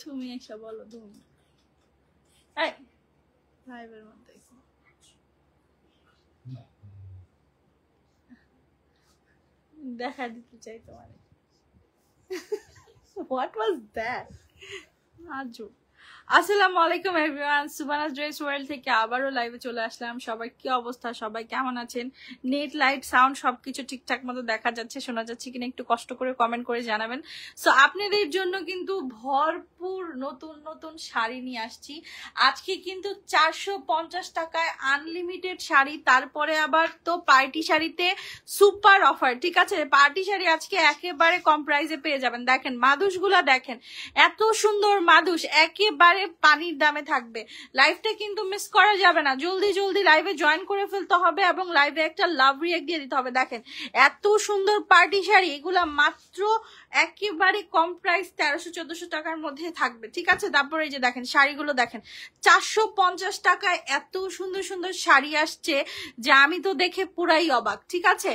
তুমি একটা বলো তুমি লাইভের মধ্যে দেখা দিতে চাই তোমার। What was that? আজব। আসসালামু আলাইকুম এভরিওয়ান, সুবানাস ড্রেস ওয়ার্ল্ড থেকে আবারও লাইভে চলে আসলাম। সবাই কি অবস্থা, সবাই কেমন আছেন? নেট, লাইট, সাউন্ড সবকিছু ঠিকঠাক মতো দেখা যাচ্ছে, শোনা যাচ্ছে কিনা একটু কষ্ট করে কমেন্ট করে জানাবেন। সো আপনাদের জন্য কিন্তু ভরপুর নতুন নতুন শাড়ি নিয়ে আসছি আজকে। কিন্তু 450 টাকায় আনলিমিটেড শাড়ি, তারপরে আবার তো পার্টি শাড়িতে সুপার অফার। ঠিক আছে, পার্টি শাড়ি আজকে একেবারে কম প্রাইসে পেয়ে যাবেন। দেখেন মাদুসগুলা, দেখেন এত সুন্দর মাদুস, একেবারে পানির দামে থাকবে। লাইভটা কিন্তু মিস করা যাবে না, জলদি জলদি লাইভে জয়েন করে ফেলতে হবে এবং লাইভে একটা লাভ রিঅ্যাক্ট দিয়ে দিতে হবে। দেখেন এত সুন্দর পার্টি শাড়ি, এগুলা মাত্র একেবারে কম প্রাইস 1300-1400 টাকার মধ্যে থাকবে। ঠিক আছে, তারপরে এই যে দেখেন শাড়িগুলো দেখেন 450 টাকায় এত সুন্দর সুন্দর শাড়ি আসছে যে আমি তো দেখে পুরাই অবাক। ঠিক আছে,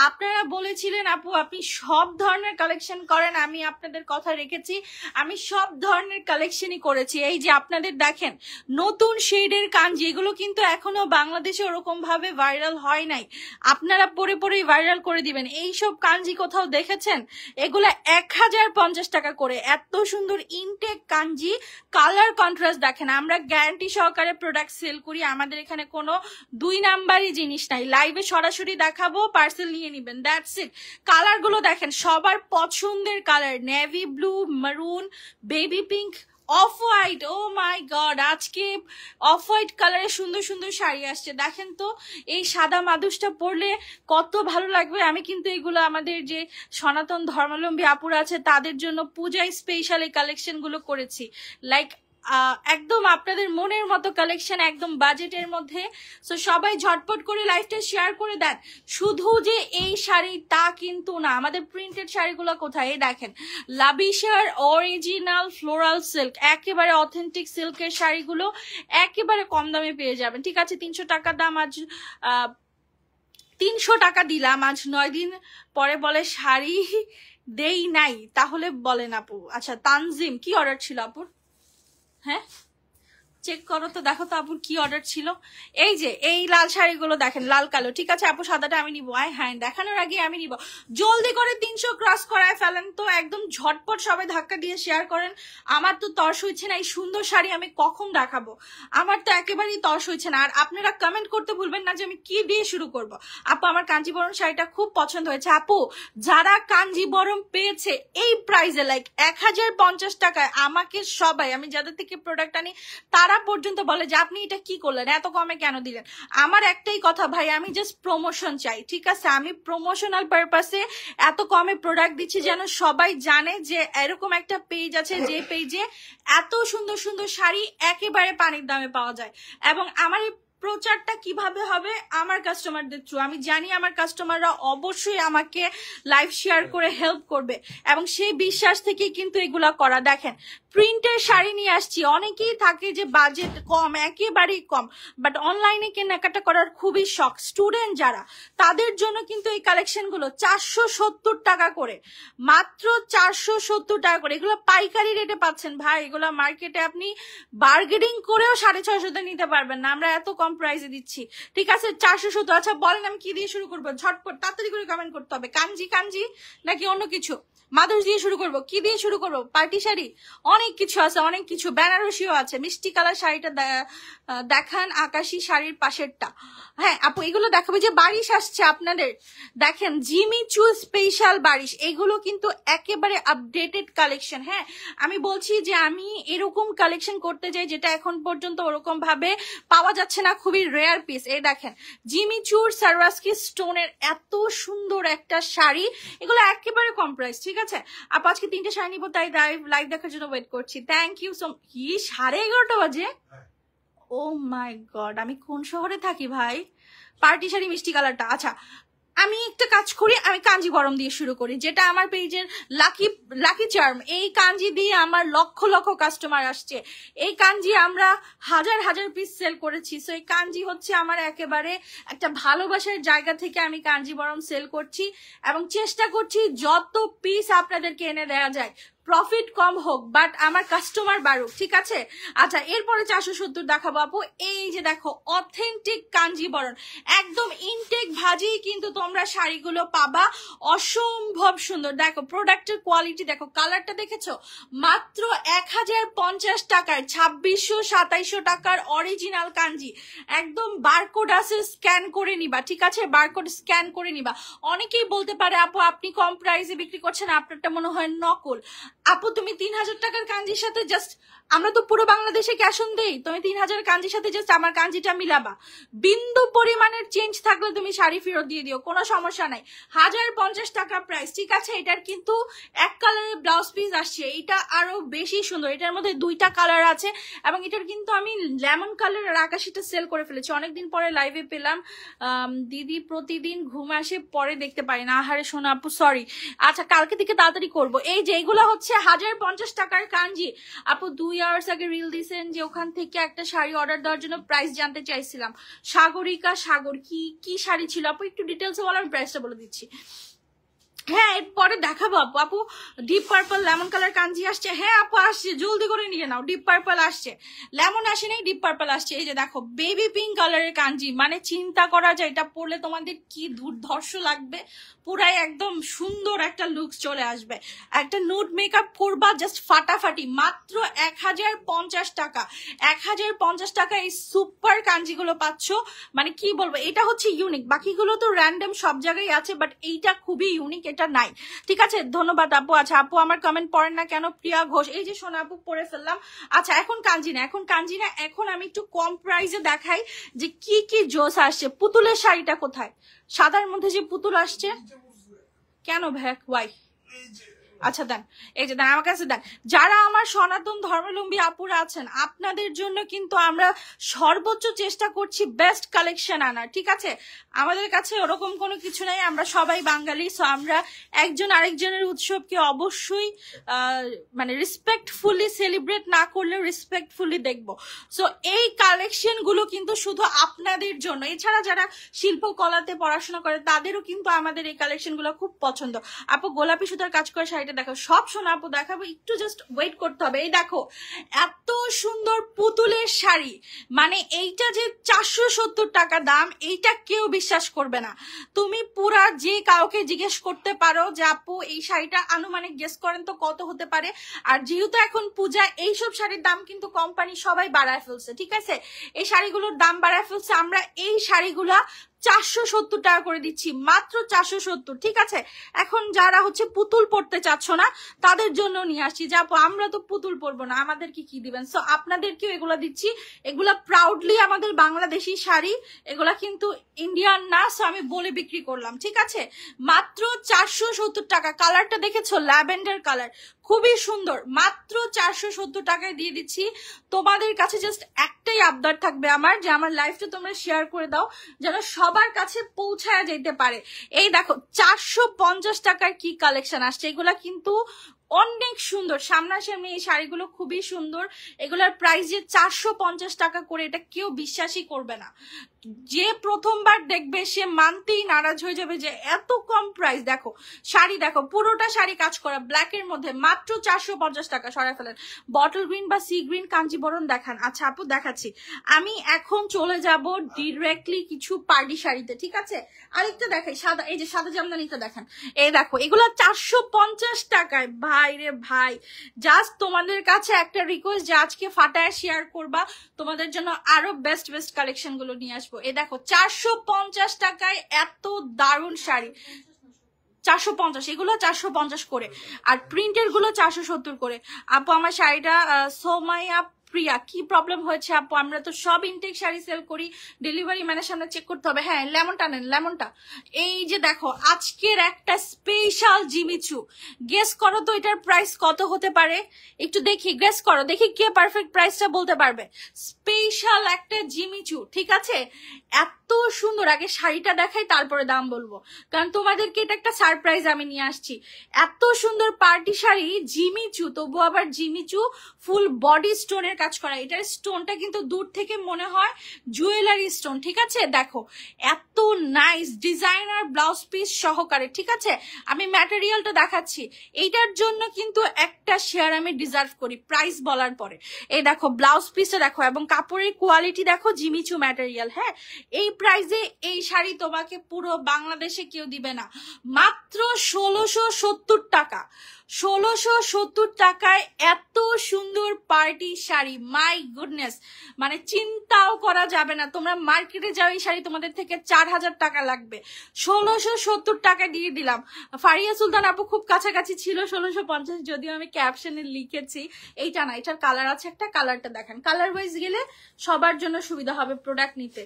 আপনারা বলেছিলেন আপু আপনি সব ধরনের কালেকশন করেন, আমি আপনাদের কথা রেখেছি, আমি সব ধরনের কালেকশনই করেছি। এই যে আপনাদের দেখেন নতুন শেডের কাঞ্জি, এগুলো কিন্তু এখনো বাংলাদেশে ওরকম ভাবে ভাইরাল হয় নাই, আপনারা পরে পরেই ভাইরাল করে দিবেন। এইসব কাঞ্জি কোথাও দেখেছেন? এগুলা 1050 টাকা করে, এত সুন্দর ইনটেক কাঞ্জি, কালার কন্ট্রাস্ট দেখেন। আমরা গ্যারান্টি সহকারে প্রোডাক্ট সেল করি, আমাদের এখানে কোনো 2 নাম্বারই জিনিস নাই। লাইভে সরাসরি দেখাবো, পার্সেল নিয়ে নিবেন, দ্যাটস ইট। কালার গুলো দেখেন সবার পছন্দের কালার, নেভি ব্লু, মারুন, বেবি পিঙ্ক, অফ হোয়াইট। ও মাই গড, আজকে অফ হোয়াইট কালারে সুন্দর সুন্দর শাড়ি আসছে। দেখেন তো এই সাদা মাদুসটা পরলে কত ভালো লাগবে। আমি কিন্তু এগুলো আমাদের যে সনাতন ধর্মাবলম্বী আপুরা আছে তাদের জন্য পূজায় স্পেশাল এই কালেকশন গুলো করেছি। লাইক একদম আপনাদের মনের মতো কালেকশন, একদম বাজেটের মধ্যে। সো সবাই ঝটপট করে লাইভটা শেয়ার করে দেন। শুধু যে এই শাড়ি তা কিন্তু না, আমাদের প্রিন্টেড শাড়িগুলো কোথায়? এই দেখেন লাবিশার অরিজিনাল ফ্লোরাল সিল্ক, একেবারে অথেন্টিক সিল্কের শাড়িগুলো একেবারে কম দামে পেয়ে যাবেন। ঠিক আছে, 300 টাকা দাম, আজ 300 টাকা দিলাম, আজ 9 দিন পরে বলে শাড়ি দেই নাই, তাহলে বলেন আপু। আচ্ছা তানজিম, কি অর্ডার ছিল আপুর? হ্যাঁ চেক করো তো, দেখো তো আপুর কি অর্ডার ছিল। এই যে এই লাল শাড়িগুলো দেখেন, লাল কালো। ঠিক আছে আপু, সাদাটা আমি নিবো। হ্যাঁ দেখানোর আগে আমি নিব। জলদি করে 300 ক্রস করায় ফেলেন তো, একদম ঝটপট সবাই ধাক্কা দিয়ে শেয়ার করেন। আমার তো তর্স হচ্ছে না, এই সুন্দর শাড়ি আমি কখন দেখাবো, আমার তো একেবারেই তর্স হচ্ছে না। আর আপনারা কমেন্ট করতে ভুলবেন না যে আমি কি দিয়ে শুরু করব। আপু আমার কাঞ্জিবরম শাড়িটা খুব পছন্দ হয়েছে। আপু যারা কাঞ্জিবরম পেয়েছে এই প্রাইসে, লাইক 1050 টাকায়, আমাকে সবাই, আমি যাদের থেকে প্রোডাক্ট আনি তারা পর্যন্ত বলে যে আপনি এটা কি করলেন, এত কমে কেন দিলেন। আমার একটাই কথা ভাই, আমি জাস্ট প্রমোশন চাই। ঠিক আছে, আমি প্রমোশনাল পারপাসে এত কমে প্রোডাক্ট দিচ্ছি যেন সবাই জানে যে এরকম একটা পেজ আছে যে পেজে এত সুন্দর সুন্দর শাড়ি একেবারে পানির দামে পাওয়া যায়। এবং আমার এই প্রচারটা কিভাবে হবে? আমার কাস্টমারদের থ্রু। আমি জানি আমার কাস্টমাররা অবশ্যই আমাকে লাইভ শেয়ার করে হেল্প করবে এবং সেই বিশ্বাস থেকেই কিন্তু এগুলা করা। দেখেন প্রিন্টের শাড়ি নিয়ে আসছি। অনেকেই থাকে যে বাজেট কম, একেবারেই কম, বাট অনলাইনে কেনাকাটা করার খুবই শখ, স্টুডেন্ট যারা, তাদের জন্য কিন্তু এই কালেকশনগুলো 470 টাকা করে, মাত্র 470 টাকা করে। এগুলো পাইকারি রেটে পাচ্ছেন ভাই, এগুলো মার্কেটে আপনি বার্গেনিং করেও 650 নিতে পারবেন না, আমরা এত কম প্রাইসে দিচ্ছি। ঠিক আছে 470। আচ্ছা বলেন আমি কি দিয়ে শুরু করবো? ঝটপট তাড়াতাড়ি করে কমেন্ট করতে হবে। কাঞ্জি কাঞ্জি নাকি অন্য কিছু? মাদুস দিয়ে শুরু করবো? কি দিয়ে শুরু করবো? পার্টি শাড়ি অনেক কিছু আছে, অনেক কিছু। বেনারসিও আছে। মিষ্টি কালার শাড়িটা দেখান, আকাশি শাড়ির পাশেরটা। হ্যাঁ আপু এগুলো দেখাবো। যে বারিশ আসছে আপনাদের, দেখেন জিমি চু স্পেশাল বারিশ, এগুলো কিন্তু একেবারে আপডেটেড কালেকশন। হ্যাঁ আমি বলছি যে আমি এরকম কালেকশন করতে যাই যেটা এখন পর্যন্ত ওরকম ভাবে পাওয়া যাচ্ছে না, খুবই রেয়ার পিস। এই দেখেন জিমি চুর সারওয়াস্কি স্টোনের এত সুন্দর একটা শাড়ি, এগুলো একেবারে কম প্রাইস। ঠিক আছে আপু আজকে 3টে শাড়ি নিবো, তাই লাইভ দেখার জন্য ওয়েট করছি। Thank you so. কি 11:30 বাজে? ও মাই গড, আমি কোন শহরে থাকি ভাই? পার্টি শাড়ি মিষ্টি কালারটা। আচ্ছা আমি একটা কাজ করি, আমি কাঞ্জিবরম দিয়ে শুরু করি, যেটা আমার পেজের লাকি চার্ম। এই কাঞ্জি দিয়ে আমার লক্ষ লক্ষ কাস্টমার আসছে। এই কাঞ্জি আমরা হাজার হাজার পিস সেল করেছি। সো এই কাঞ্জি হচ্ছে আমার একেবারে একটা ভালোবাসার জায়গা থেকে আমি কাঞ্জিবরম সেল করছি এবং চেষ্টা করছি যত পিস আপনাদেরকে এনে দেওয়া যায় প্রফিট কম হোক বাট আমার কাস্টমার বাড়ুক, ঠিক আছে। আচ্ছা এরপরে 470 দেখাবো আপু। এই যে দেখো অথেন্টিক কাঞ্জিবরণ, একদম ইনটেক ভাজি কিন্তু তোমরা শাড়িগুলো পাবা, অসম্ভব সুন্দর। দেখো প্রোডাক্টের কোয়ালিটি দেখো, কালারটা দেখেছো, মাত্র 1050 টাকায় 2600-2700 টাকার অরিজিনাল কাঞ্জি। একদম বারকোড আছে, স্ক্যান করে নিবা, ঠিক আছে, বারকোড স্ক্যান করে নিবা। অনেকেই বলতে পারে আপু আপনি কম প্রাইসে বিক্রি করছেন, আপনারটা মনে হয় নকল। আপু তুমি 3000 টাকার কাঞ্জির সাথে জাস্ট, আমরা তো পুরো বাংলাদেশে ক্যাশ অন দেই, তুমি 3000 কাঞ্জির সাথে জাস্ট আমার কাঞ্জিটা মিলাবা, বিন্দু পরিমাণের চেঞ্জ থাকলে তুমি শাড়ি ফেরত দিয়ে দিও, কোনো সমস্যা নাই। 1050 টাকা প্রাইস, ঠিক আছে। এটার কিন্তু এক কালারের ব্লাউজ পিস আসছে, এটা আরো বেশি সুন্দর। এটার মধ্যে 2টা কালার আছে এবং এটার কিন্তু আমি লেমন কালার আর আকাশিটা সেল করে ফেলেছি। অনেকদিন পরে লাইভে পেলাম, দিদি প্রতিদিন ঘুম আসে পরে দেখতে পারি না, আহারে শোনা আপু সরি। আচ্ছা কালকে থেকে তাড়াতাড়ি করবো। এই যে এগুলো হচ্ছে 1050 টাকার কাঞ্জি। আপু 2 আওয়ার্স আগে রিল দিয়েছেন যে ওখান থেকে একটা শাড়ি অর্ডার দেওয়ার জন্য প্রাইস জানতে চাইছিলাম। সাগরিকা সাগর, কি শাড়ি ছিল আপু একটু ডিটেলসে বলো, আমি প্রাইসটা বলে দিচ্ছি। হ্যাঁ পরে দেখাবো আপু। আপু ডিপ পার্পল লেমন কালার কাঞ্জি আসছে, হ্যাঁ আপু আসছে, জলদি করে নিয়ে নাও। ডিপ পার্পল আসছে, লেমন আসে নাই, ডিপ পার্পল আসছে। এই যে দেখো বেবি পিঙ্ক কালারের কাঞ্জি, মানে চিন্তা করা যায় এটা পরলে তোমাদের কি দুর্ধর্ষ লাগবে, পুরাই একদম সুন্দর একটা লুকস চলে আসবে। একটা নুড মেকআপ করবা জাস্ট ফাটাফাটি, মাত্র 1050 টাকা। 1050 টাকা এই সুপার কাঞ্জিগুলো পাচ্ছ, মানে কি বলবো, এটা হচ্ছে ইউনিক। বাকিগুলো তো র্যান্ডম সব জায়গায় আছে, বাট এইটা খুবই ইউনিক, এটা নাই, ঠিক আছে। ধন্যবাদ আপু। আচ্ছা আপু আমার কমেন্ট পড়েন না কেন, প্রিয়া ঘোষ, এই যে সোনা আপু পড়ে ফেললাম। আচ্ছা এখন কাঞ্জি না, এখন আমি একটু কম প্রাইসে দেখাই যে কি কি জোস আসছে। পুতুলের শাড়িটা কোথায়, সাদার মধ্যে যে পুতুল আসছে কেন ভ্যাক ওয়াই? আচ্ছা দেন, এই যে দেন আমার কাছে দেন। যারা আমার সনাতন ধর্মাবলম্বী আপুরা আছেন, আপনাদের জন্য কিন্তু আমরা সর্বোচ্চ চেষ্টা করছি বেস্ট কালেকশন আনার, ঠিক আছে। আমাদের কাছে ওরকম কোনো কিছু নাই, আমরা সবাই বাঙালি, সো আমরা একজন আরেকজনের উৎসবকে অবশ্যই মানে রেসপেক্টফুলি সেলিব্রেট না করলে রেসপেক্টফুলি দেখবো। সো এই কালেকশন গুলো কিন্তু শুধু আপনাদের জন্য, এছাড়া যারা শিল্পকলাতে পড়াশোনা করে তাদেরও কিন্তু আমাদের এই কালেকশন গুলো খুব পছন্দ। আপু গোলাপি সুতার কাজ করে শাড়িটা দেখো, সব শোনা আপু দেখাবো, একটু জাস্ট ওয়েট করতে হবে। এই দেখো এত সুন্দর পুতুলের শাড়ি, মানে এইটা যে 470 টাকা দাম, এইটা কেউ বিশ্বাস করবে না। তুমি পুরা যে কাউকে জিজ্ঞেস করতে পারো যে আপু এই শাড়িটা আনুমানিক গেস করেন তো কত হতে পারে। আর যেহেতু এখন পূজা, এইসব শাড়ির দাম কিন্তু কোম্পানি সবাই বাড়ায় ফেলছে, ঠিক আছে, এই শাড়িগুলোর দাম বাড়ায় ফেলছে। আমরা এই শাড়িগুলা 470 টাকা করে দিচ্ছি, মাত্র 470, ঠিক আছে। এখন যারা হচ্ছে পুতুল পড়তে চাচ্ছ না তাদের জন্য নিয়ে আসছি, যে আপু আমরা তো পুতুল পরবো না, আমাদেরকে কি দিবেন। সো আপনাদেরকেও এগুলা দিচ্ছি, এগুলা প্রাউডলি আমাদের বাংলাদেশি শাড়ি, এগুলা কিন্তু ইন্ডিয়ান না, সো আমি বলে বিক্রি করলাম, ঠিক আছে। মাত্র 470 টাকা। কালারটা দেখেছো, ল্যাভেন্ডার কালার, খুবই সুন্দর, মাত্র 470 টাকায় দিয়ে দিচ্ছি। তোমাদের কাছে জাস্ট একটাই আবদার থাকবে আমার, যে আমার লাইফটা তোমরা শেয়ার করে দাও যেন সবার কাছে পৌঁছায় যেতে পারে। এই দেখো 450 টাকার কি কালেকশন আসছে, এগুলা কিন্তু অনেক সুন্দর, সামনাসামনি এই শাড়িগুলো খুবই সুন্দর। এগুলার প্রাইস যে 450 টাকা করে, এটা কেউ বিশ্বাসই করবে না। যে প্রথমবার দেখবে সে মানতেই নারাজ হয়ে যাবে যে এত কম প্রাইস। দেখো শাড়ি দেখো, পুরোটা শাড়ি কাজ করা ব্ল্যাকের মধ্যে, মাত্র 450 টাকা। সরাই ফেলেন, বটল গ্রিন বা সি গ্রিন কাঞ্জিবরণ দেখান। আচ্ছা আপু দেখাচ্ছি, আমি এখন চলে যাব ডিরেক্টলি কিছু পার্টি শাড়িতে, ঠিক আছে। আরেকটা দেখাই সাদা, এই যে সাদা জামদানিটা দেখান। এই দেখো এগুলো 450 টাকায়। ভাই রে ভাই, জাস্ট তোমাদের কাছে একটা রিকোয়েস্ট যে আজকে ফাটায় শেয়ার করবা, তোমাদের জন্য আরো বেস্ট বেস্ট কালেকশন গুলো নিয়ে আসবো। এই দেখো 450 টাকায় এত দারুণ শাড়ি, 450, এগুলো 450 করে, আর প্রিন্টের গুলো 470 করে। আপু আমার শাড়িটা সোমাইয়া প্রিয়া, কি প্রবলেম হয়েছে আপু? আমরা তো সব ইনটেক শাড়ি সেল করি, ডেলিভারি ম্যানের সামনে চেক করতে হবে। হ্যাঁ লেমনটা নেন, লেমনটা। এই যে দেখো আজকের একটা স্পেশাল জিমিচু, গেস করো তো এটার প্রাইস কত হতে পারে, একটু দেখি, গেস করো, দেখি কে পারফেক্ট প্রাইসটা বলতে পারবে। স্পেশাল একটা জিমিচু, ঠিক আছে, এত সুন্দর। আগে শাড়িটা দেখাই তারপরে দাম বলবো, কারণ তোমাদেরকে এটা একটা সারপ্রাইজ আমি নিয়ে আসছি। এত সুন্দর পার্টি শাড়ি, জিমিচু, তবু আবার জিমিচু ফুল বডি স্টোনের কাজ করা, এটার স্টোনটা কিন্তু দূর থেকে মনে হয় জুয়েলারি স্টোন, ঠিক আছে? দেখো এত নাইস ডিজাইনার ব্লাউজ পিস সহকারে, ঠিক আছে? আমি ম্যাটেরিয়ালটা দেখাচ্ছি, এইটার জন্য কিন্তু একটা শেয়ার আমি ডিজার্ভ করি প্রাইস বলার পরে। এই দেখো ব্লাউজ পিসটা দেখো এবং কাপড়ের কোয়ালিটি দেখো, জিমিচু ম্যাটেরিয়াল। হ্যাঁ, এই প্রাইসে এই শাড়ি তোমাকে পুরো বাংলাদেশে কেউ দিবে না, মাত্র 1670 টাকা। 1670 টাকায় এত সুন্দর পার্টি শাড়ি, মাই গুডনেস, মানে চিন্তাও করা যাবে না। তোমরা মার্কেটে যাও, এই শাড়ি তোমাদের থেকে 4000 টাকা লাগবে, 1670 টাকা দিয়ে দিলাম। ফারিয়া সুলতান আপু খুব কাছাকাছি ছিল 1650, যদিও আমি ক্যাপশনে লিখেছি। এইটা না, এটার কালার আছে একটা, কালারটা দেখেন, কালার ওয়াইজ গেলে সবার জন্য সুবিধা হবে প্রোডাক্ট নিতে,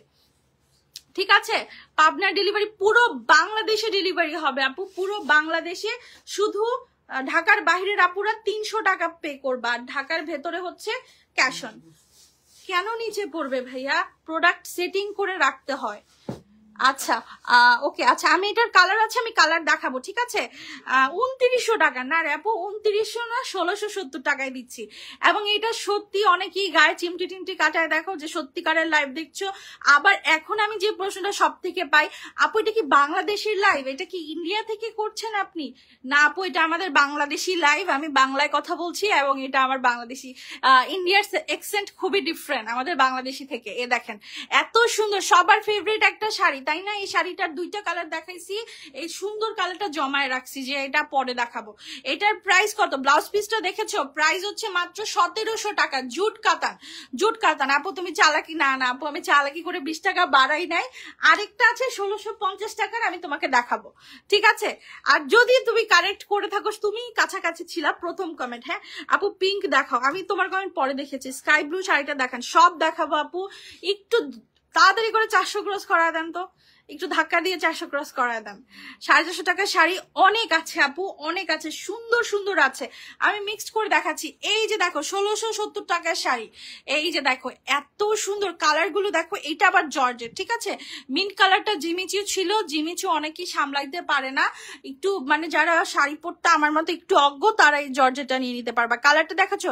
ঠিক আছে? পাবনা ডেলিভারি, পুরো বাংলাদেশে ডেলিভারি হবে আপু, পুরো বাংলাদেশে। শুধু ঢাকার বাইরের আপুরা 300 টাকা পে করবা, আর ঢাকার ভেতরে হচ্ছে ক্যাশ অন। কেন নিচে পড়বে ভাইয়া? প্রোডাক্ট সেটিং করে রাখতে হয়। আচ্ছা ওকে, আচ্ছা আমি এটার কালার আছে, আমি কালার দেখাবো, ঠিক আছে? 2900 টাকা না রে আপু, 2900 না, 1670 টাকায় দিচ্ছি। এবং এটা সত্যি অনেকেই গায়ে চিমটি টিমটি কাটায়, দেখো যে সত্যিকারের লাইভ দেখছো। আবার এখন আমি যে প্রশ্নটা সব থেকে পাই, আপু এটা কি বাংলাদেশের লাইভ, এটা কি ইন্ডিয়া থেকে করছেন আপনি? না আপু, এটা আমাদের বাংলাদেশি লাইভ, আমি বাংলায় কথা বলছি এবং এটা আমার বাংলাদেশি। ইন্ডিয়ার অ্যাকসেন্ট খুবই ডিফারেন্ট আমাদের বাংলাদেশি থেকে। এ দেখেন এত সুন্দর, সবার ফেভারিট একটা শাড়ি, তাই না? এই শাড়িটার দুইটা কালার দেখাইছি, এই সুন্দর কালারটা জমায় রাখছি যে এটা পরে দেখাবো। এটার প্রাইস কত? ব্লাউজ পিসটা দেখেছো? প্রাইস হচ্ছে মাত্র 1700 টাকা। জুট কাতান, জুট কাতান। আপু তুমি চালাকি? না না আপু, আমি চালাকি করে 20 টাকা বাড়াই নাই। আরেকটা আছে 1650 টাকার, আমি তোমাকে দেখাবো, ঠিক আছে? আর যদি তুমি কারেক্ট করে থাকো, তুমি কাছাকাছি ছিলা প্রথম কমেন্ট। হ্যাঁ আপু পিঙ্ক দেখাও, আমি তোমার কমেন্ট পরে দেখেছি। স্কাই ব্লু শাড়িটা দেখান, সব দেখাবো আপু। একটু তাড়াতাড়ি করে 400 ক্রস করা দেন তো, একটু ধাক্কা দিয়ে 400 ক্রস করায় দেন। 450 টাকার শাড়ি অনেক আছে আপু, অনেক আছে, সুন্দর সুন্দর আছে। আমি মিক্সড করে দেখাচ্ছি। এই যে দেখো 1670 টাকার শাড়ি, এই যে দেখো এত সুন্দর কালার গুলো দেখো। এইটা আবার জর্জেট, ঠিক আছে? মিন্ট কালারটা জিমিচু ছিল, জিমিচু অনেকেই সামলাইতে পারে না, একটু মানে যারা শাড়ি পরতে আমার মতো একটু অজ্ঞ, তারা এই জর্জেটটা নিয়ে নিতে পারবা। কালারটা দেখাচ্ছ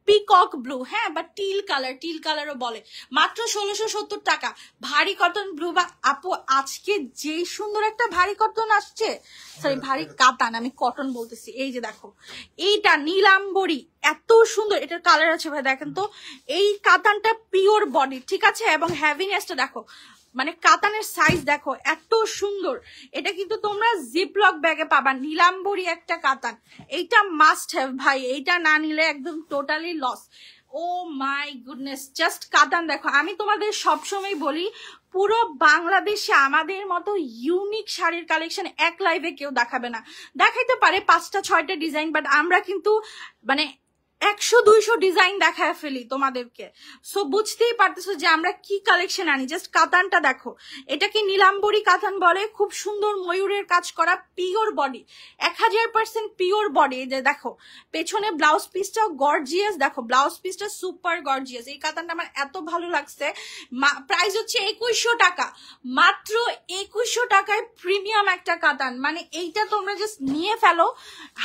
পিকক ব্লু, হ্যাঁ, বা টিল কালার, টিল কালারও বলে, মাত্র 1670 টাকা। ভারী কটন ব্লু বা আপু আজকে যে সুন্দর একটা ভারী কটন আসছে, সরি ভারী কাতান, আমি কটন বলতেছি। এই যে দেখো এইটা নীলাম্বরী, এত সুন্দর, এটার কালার আছে ভাই দেখেন তো। এই কাতানটা পিওর বডি, ঠিক আছে? এবং হ্যাভিনেসটা দেখো, মানে কাতানের সাইজ দেখো এত সুন্দর। এটা কিন্তু তোমরা জিপলক ব্যাগে পাবা, নীলাম্বরী একটা কাতান। এইটা মাস্ট হ্যাভ ভাই, এইটা না নিলে একদম totally loss. Oh my goodness, just কাতান দেখো। আমি তোমাদের সবসময় বলি, পুরো বাংলাদেশে আমাদের মতো ইউনিক শাড়ির কালেকশন এক লাইভে কেউ দেখাবে না। দেখাইতে পারে 5টা 6টা ডিজাইন, বাট আমরা কিন্তু মানে 100-200 ডিজাইন দেখায় ফেলি তোমাদেরকে। সো বুঝতেই পারতেছো যে আমরা কি কালেকশন আনি। জাস্ট কাতানটা দেখো, এটা কি নীলাম্বরী কাতান বলে, খুব সুন্দর ময়ূরের কাজ করা, পিওর বডি, 1000% পিওর বডি। এই যে দেখো পেছনে ব্লাউজ পিসটাও গর্জিয়াস, দেখো ব্লাউজ পিসটা সুপার গর্জিয়াস। এই কাতানটা আমার এত ভালো লাগছে। প্রাইস হচ্ছে 2100 টাকা, মাত্র 2100 টাকায় প্রিমিয়াম একটা কাতান। মানে এইটা তোমরা জাস্ট নিয়ে ফেলো,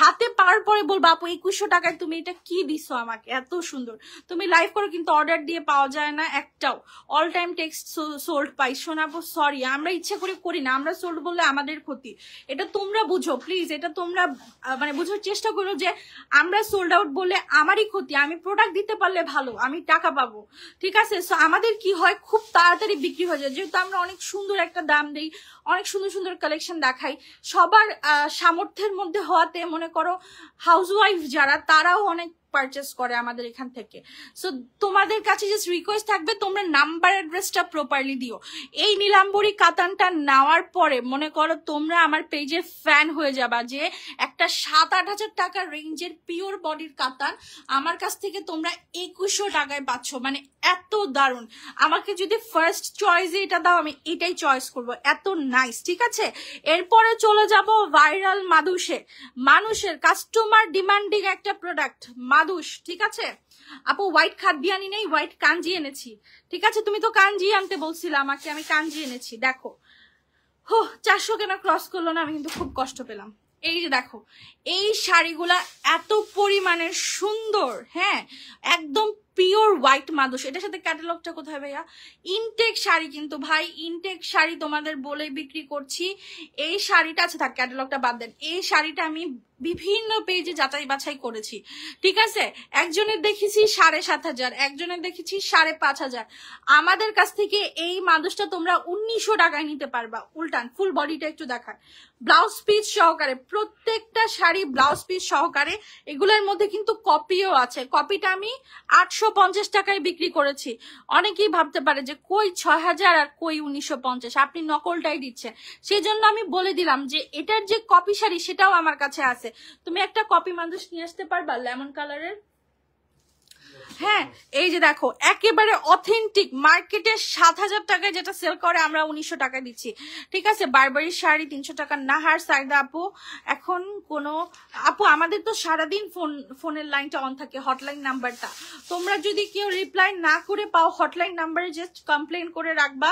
হাতে পাওয়ার পরে বলবো আপু 2100 টাকায় তুমি এটা কি দিছো আমাকে, এত সুন্দর। তুমি লাইভ করো কিন্তু অর্ডার দিয়ে পাওয়া যায় না একটাও। অল টাইম টেক্সট সোল্ড পাই। শোনাবো সরি, আমরা ইচ্ছা করে করি না, আমরা সোল্ড বললে আমাদের ক্ষতি। এটা তোমরা বুঝো প্লিজ, এটা তোমরা মানে বুঝার চেষ্টা করো যে আমরা সোল্ড আউট বললে আমারই ক্ষতি। আমি প্রোডাক্ট দিতে পারলে ভালো, আমি টাকা পাবো, ঠিক আছে? সো আমাদের কি হয়, খুব তাড়াতাড়ি বিক্রি হয়ে যায়, যেহেতু আমরা অনেক সুন্দর একটা দাম দিই, অনেক সুন্দর সুন্দর কালেকশন দেখাই। সবার সামর্থ্যের মধ্যে হওয়াতে মনে করো হাউসওয়াইফ যারা, তারাও অনেক পারচেস করে আমাদের এখান থেকে। সো তোমাদের কাছে জাস্ট রিকোয়েস্ট থাকবে, তোমরা নাম্বার অ্যাড্রেসটা প্রপারলি দিও। এই নীলাম্বরী কাতানটা নেওয়ার পরে মনে করো তোমরা আমার পেজের ফ্যান হয়ে যাবা, যে একটা 7-8 হাজার টাকার রেঞ্জের পিওর বডির কাতান আমার কাছ থেকে তোমরা 2100 টাকায় পাচ্ছ। মানে এত দারুণ। আমাকে যদি ফার্স্ট চয়েসে এটা দাও, আমি এটাই চয়েস করব, এত নাইস, ঠিক আছে? এরপরে চলে যাব ভাইরাল মাদুসে। মানুষের কাস্টমার ডিমান্ডিং একটা প্রোডাক্ট মাদুস, ঠিক আছে? আপু হোয়াইট খাদ্য আনি নেই, হোয়াইট কাঞ্জি এনেছি, ঠিক আছে? তুমি তো কাঞ্জি আনতে বলছিলে আমাকে, আমি কাঞ্জি এনেছি। দেখো হো 400 কেন ক্রস করলো না, আমি কিন্তু খুব কষ্ট পেলাম। এই যে দেখো এই শাড়িগুলা এত পরিমাণে সুন্দর, হ্যাঁ, একদম পিওর হোয়াইট মাদুস, এটার সাথে ক্যাটালগটা কোথায় ভাইয়া? ইনটেক শাড়ি কিন্তু ভাই, ইনটেক শাড়ি তোমাদের বলে বিক্রি করছি। এই শাড়িটা আছে, থাক ক্যাটালগটা বাদ দেন, এই শাড়িটা আমি বিভিন্ন পেজে যাচাই বাছাই করেছি, ঠিক আছে? একজনের দেখেছি 7,500, একজনের দেখেছি 5,500। আমাদের কাছ থেকে এই মাদুসটা তোমরা 1900 টাকায় নিতে পারবা। উল্টান, ফুল বডিটা একটু দেখায়, ব্লাউজ পিস সহকারে, প্রত্যেকটা শাড়ি ব্লাউজ পিস সহকারে। এগুলোর মধ্যে কিন্তু কপিও আছে, কপিটা আমি 850 টাকায় বিক্রি করেছি। অনেকেই ভাবতে পারে যে কই 6000 আর কই 1950, আপনি নকলটাই দিচ্ছেন। সেই জন্য আমি বলে দিলাম যে এটার যে কপি শাড়ি সেটাও আমার কাছে আছে। তুমি একটা কপি মাদুস নিয়ে আসতে পারবা লেমন কালারের? হ্যাঁ, এই যে দেখো একেবারে অথেন্টিক, মার্কেটে 7,000 টাকায় যেটা সেল করে আমরা 1900 টাকায় দিচ্ছি, ঠিক আছে? বারবারি শাড়ি 300 টাকা। নাহার সাইদা আপু, এখন কোনো আপু আমাদের তো সারাদিন ফোনের লাইনটা অন থাকে, হটলাইন নাম্বারটা তোমরা যদি কেউ রিপ্লাই না করে পাও, হটলাইন নাম্বারে জাস্ট কমপ্লেন করে রাখবা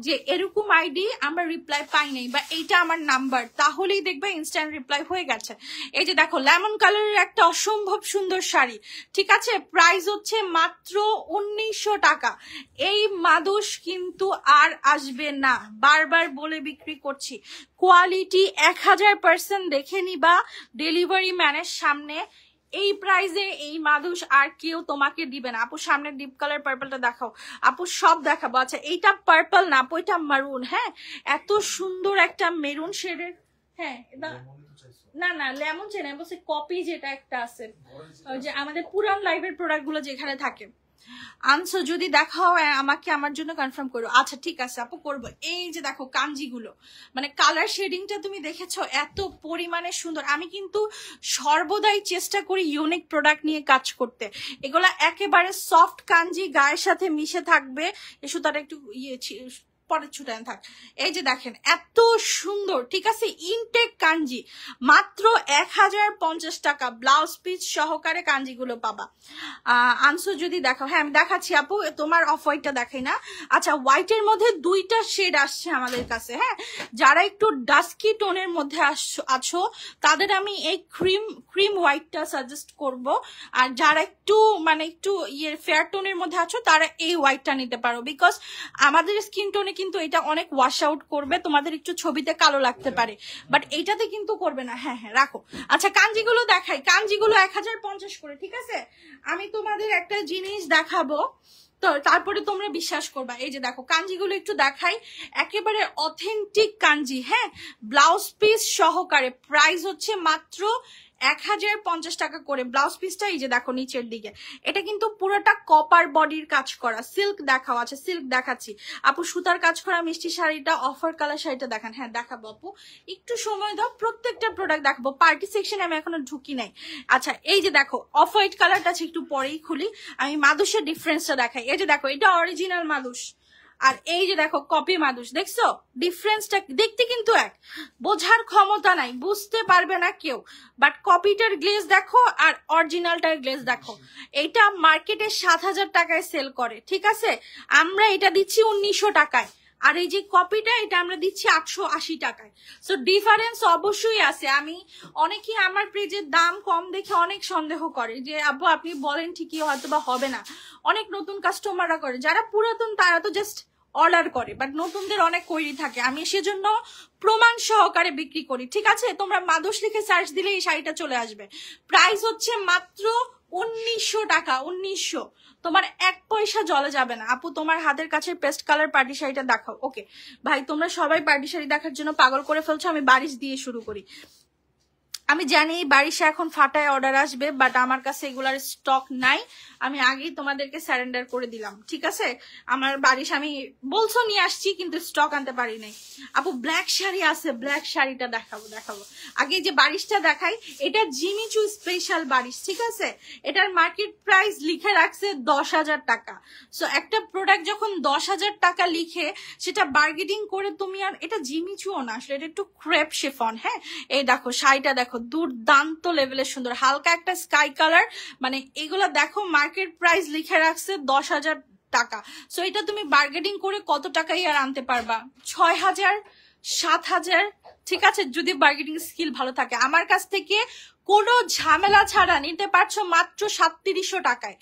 যে এরকম আইডি আমরা রিপ্লাই পাই নাই, বা এইটা আমার নাম্বার, তাহলেই দেখবে ইনস্ট্যান্ট রিপ্লাই হয়ে গেছে। এই যে দেখো লেমন কালারের একটা অসম্ভব সুন্দর শাড়ি, ঠিক আছে? প্রাইস হচ্ছে মাত্র 1900 টাকা। এই মাদুস কিন্তু আর আসবে না, বারবার বলে বিক্রি করছি। কোয়ালিটি 1000% দেখে নিবা ডেলিভারি ম্যানের সামনে। এই প্রাইসে এই মাদুস আর কেউ তোমাকে দিবে না। আপু সামনে ডিপ কালার পার্পলটা দেখাও। আপু সব দেখাবো। আচ্ছা এইটা পার্পল না আপু, এটা মারুন। হ্যাঁ, এত সুন্দর একটা মেরুন শেডের। হ্যাঁ না না, লেমন চেন বলছে কপি, যেটা একটা আছে যে আমাদের পুরান লাইভের প্রোডাক্ট গুলো যেখানে থাকে। আনসো যদি দেখাও আমাকে, আমার জন্য কনফার্ম করো। আচ্ছা ঠিক আছে আপু, করবো। এই যে দেখো কাঞ্জিগুলো, মানে কালার শেডিংটা তুমি দেখেছো এত পরিমাণে সুন্দর। আমি কিন্তু সর্বদাই চেষ্টা করি ইউনিক প্রোডাক্ট নিয়ে কাজ করতে। এগুলা একেবারে সফট কাঞ্জি, গায়ের সাথে মিশে থাকবে। এই সুতাটা একটু পরে ছুটান থাক। এই যে দেখেন এত সুন্দর, ঠিক আছে? ইনটেক কাঞ্জি, মাত্র 1050 টাকা ব্লাউজ পিস সহকারে কাঞ্জিগুলো পাবা। আনসো যদি দেখাও। হ্যাঁ আমি দেখাচ্ছি আপু, তোমার অফ হোয়াইটটা দেখাই না। আচ্ছা হোয়াইটের মধ্যে 2টা শেড আসছে আমাদের কাছে। হ্যাঁ, যারা একটু ডাস্কি টোনের মধ্যে আছো তাদের আমি এই ক্রিম হোয়াইটটা সাজেস্ট করব। আর যারা একটু মানে একটু ফেয়ার টোনের মধ্যে আছো তারা এই হোয়াইটটা নিতে পারো, বিকজ আমাদের স্কিন টোনে কিন্তু এটা অনেক ওয়াশ আউট করবে, তোমাদের একটু ছবিতে কালো লাগতে পারে, বাট এইটাতে কিন্তু করবে না। হ্যাঁ হ্যাঁ রাখো। আচ্ছা কাঞ্জিগুলো দেখাই, কাঞ্জিগুলো 1050 করে, ঠিক আছে? আমি তোমাদের একটা জিনিস দেখাবো, তো তারপরে তোমরা বিশ্বাস করবা। এই যে দেখো কাঞ্জিগুলো একটু দেখাই, একেবারে অথেন্টিক কাঞ্জি। হ্যাঁ, ব্লাউজ পিস সহকারে, প্রাইস হচ্ছে মাত্র 1050 টাকা করে ব্লাউজ পিসটা। এই যে দেখো নিচের দিকে, এটা কিন্তু পুরোটা কপার বডির কাজ করা। সিল্ক দেখাও। আচ্ছা সিল্ক দেখাচ্ছি আপু। সুতার কাজ করা মিষ্টি শাড়িটা, অফার কালার শাড়িটা দেখান। হ্যাঁ দেখাবো আপু, একটু সময় দাও, প্রত্যেকটা প্রোডাক্ট দেখাবো। পার্টি সেকশনে আমি এখনো ঢুকি নাই। আচ্ছা এই যে দেখো অফ হোয়াইট কালারটা আছে, একটু পরেই খুলি, আমি মাদুসের ডিফারেন্সটা দেখাই। এই যে দেখো এটা অরিজিনাল মাদুস, আর এই যে দেখো কপি মাদুস। দেখছো ডিফারেন্সটা? দেখতে কিন্তু এক, বোঝার ক্ষমতা নাই, বুঝতে পারবে না কেউ, বাট কপিটার গ্লেজ দেখো আর অরিজিনালটার গ্লেজ দেখো। এইটা মার্কেটে 7,000 টাকায় সেল করে, ঠিক আছে? আমরা এটা দিচ্ছি 1900 টাকায়, আর এই যে কপিটা এটা আমরা দিচ্ছি 880 টাকায়। সো ডিফারেন্স অবশ্যই আছে। আমি অনেকেই আমার পেজের দাম কম দেখে অনেক সন্দেহ করে যে আপু আপনি বলেন ঠিকই, হয়তো বা হবে না। অনেক নতুন কাস্টমাররা করে, যারা পুরাতন তারা তো জাস্ট অর্ডার করে, বাট নতুনদের অনেক কোয়েরি থাকে। আমি সেজন্য প্রমাণ সহকারে বিক্রি করি, ঠিক আছে? তোমরা মাদুস লিখে সার্চ দিলে এই শাড়িটা চলে আসবে। প্রাইস হচ্ছে মাত্র 1900 টাকা। 1900, তোমার 1 পয়সা জলে যাবে না। আপু তোমার হাতের কাছে পেস্ট কালার পার্টি শাড়িটা দেখাও। ওকে ভাই, তোমরা সবাই পার্টি শাড়ি দেখার জন্য পাগল করে ফেলছো। আমি বারিশ দিয়ে শুরু করি। আমি জানি বারিশে এখন ফাটায় অর্ডার আসবে, বাট আমার কাছে এগুলার স্টক নাই। আমি আগেই তোমাদেরকে স্যারেন্ডার করে দিলাম, ঠিক আছে? আমার বারিশ আমি বলছো নিয়ে আসছি, কিন্তু স্টক আনতে পারি নাই। আপু ব্ল্যাক শাড়ি আছে, ব্ল্যাক শাড়িটা দেখাবো। আগে যে বারিশটা দেখাই, এটা জিমিচু স্পেশাল বারিশ, ঠিক আছে? এটার মার্কেট প্রাইস লিখে রাখছে 10,000 টাকা। সো একটা প্রোডাক্ট যখন 10,000 টাকা লিখে, সেটা বার্গেনিং করে তুমি, আর এটা জিমিচুও না আসলে, এটা একটু ক্রেপ শিফন। হ্যাঁ এই দেখো শাড়িটা দেখো, দুর্দান্ত লেভেলের সুন্দর, হালকা একটা স্কাই কালার। মানে এগুলা দেখো মার্কেট প্রাইস লিখে রাখছে 10,000 টাকা। সো এটা তুমি বার্গেনিং করে কত টাকাই আর আনতে পারবা? 6,000, 7,000, ঠিক আছে? যদি বার্গেনিং স্কিল ভালো থাকে। আমার কাছ থেকে কোনো ঝামেলা ছাড়া নিতে পারছো মাত্র 3700 টাকায়।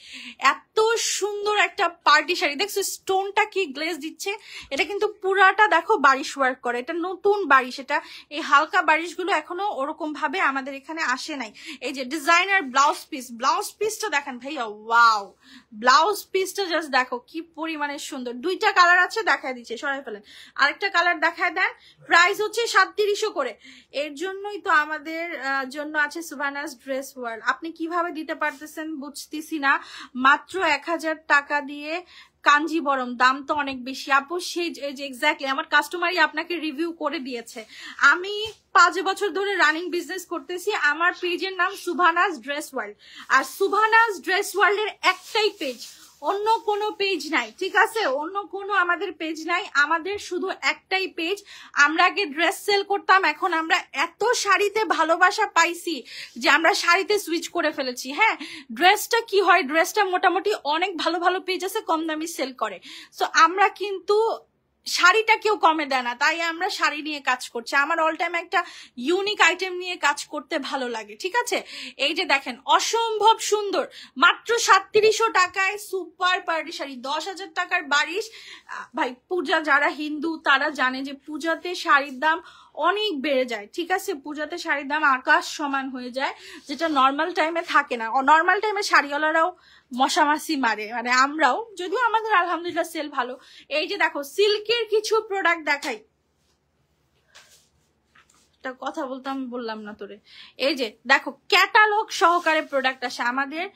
এত সুন্দর একটা পার্টি শাড়ি, দেখছো স্টোনটা কি গ্লেজ দিচ্ছে, এটা কিন্তু পুরাটা দেখো বারিশ ওয়ার্ক করে, এটা নতুন বারিশ, এটা এই হালকা বারিশগুলো এখনো ওরকম ভাবে আমাদের এখানে আসে নাই। এই যে ডিজাইনার ব্লাউজ পিস, ব্লাউজ পিসটা দেখেন ভাইয়া, ওয়াও, ব্লাউজ পিসটা জাস্ট দেখো কি পরিমাণে সুন্দর। দুইটা কালার আছে, দেখায় দিচ্ছে, সরাই ফেলেন, আরেকটা কালার দেখায় দেন। প্রাইস হচ্ছে 3700 করে। এর জন্যই তো আমাদের জন্য আছে সুভানাস ড্রেস ওয়ার্ল্ড। আপনি কিভাবে দিতে পারতেছেন বুঝতেছি না, মাত্র 1000 টাকা দিয়ে কাঞ্জিবরম, দাম তো অনেক বেশি আপু। সেই যে এক্স্যাক্টলি আমার কাস্টমারই আপনাকে রিভিউ করে দিয়েছে। আমি 5 বছর ধরে রানিং বিজনেস করতেছি, আমার পেজের নাম সুভানাস ড্রেস ওয়ার্ল্ড, আর সুভানাস ড্রেস ওয়ার্ল্ডের একটাই পেজ, অন্য কোনো পেজ নাই, ঠিক আছে, অন্য কোনো আমাদের পেজ নাই, আমাদের শুধু একটাই পেজ। আমরা আগে ড্রেস সেল করতাম, এখন আমরা এত শাড়িতে ভালোবাসা পাইছি যে আমরা শাড়িতে সুইচ করে ফেলেছি। হ্যাঁ, ড্রেসটা কি হয়, ড্রেসটা মোটামুটি অনেক ভালো ভালো পেজ আছে কম দামি সেল করে, সো আমরা কিন্তু শাড়িটা কেউ কমে দেয় না, তাই আমরা শাড়ি নিয়ে কাজ করছি। আমার অল টাইম একটা ইউনিক আইটেম নিয়ে কাজ করতে ভালো লাগে, ঠিক আছে। এই যে দেখেন অসম্ভব সুন্দর, মাত্র 3700 টাকায় সুপার পার্টি শাড়ি, 10,000 টাকার বারিশ। ভাই পূজা যারা হিন্দু তারা জানে যে পূজাতে শাড়ির দাম অনেক বেড়ে যায়, ঠিক আছে, পূজাতে শাড়ির দাম আকাশ সমান হয়ে যায়, যেটা নর্মাল টাইমে থাকে না। নর্মাল টাইমে শাড়িওয়ালারাও মশামাছি মারে, মানে আমরাও, যদিও আমাদের আলহামদুলিল্লাহ সেল ভালো। এই যে দেখো সিল্কের কিছু প্রোডাক্ট দেখাই, কথা বললাম না তোরে। এই যে দেখো ক্যাটালগ সহকারে প্রোডাক্ট আসে আমাদের,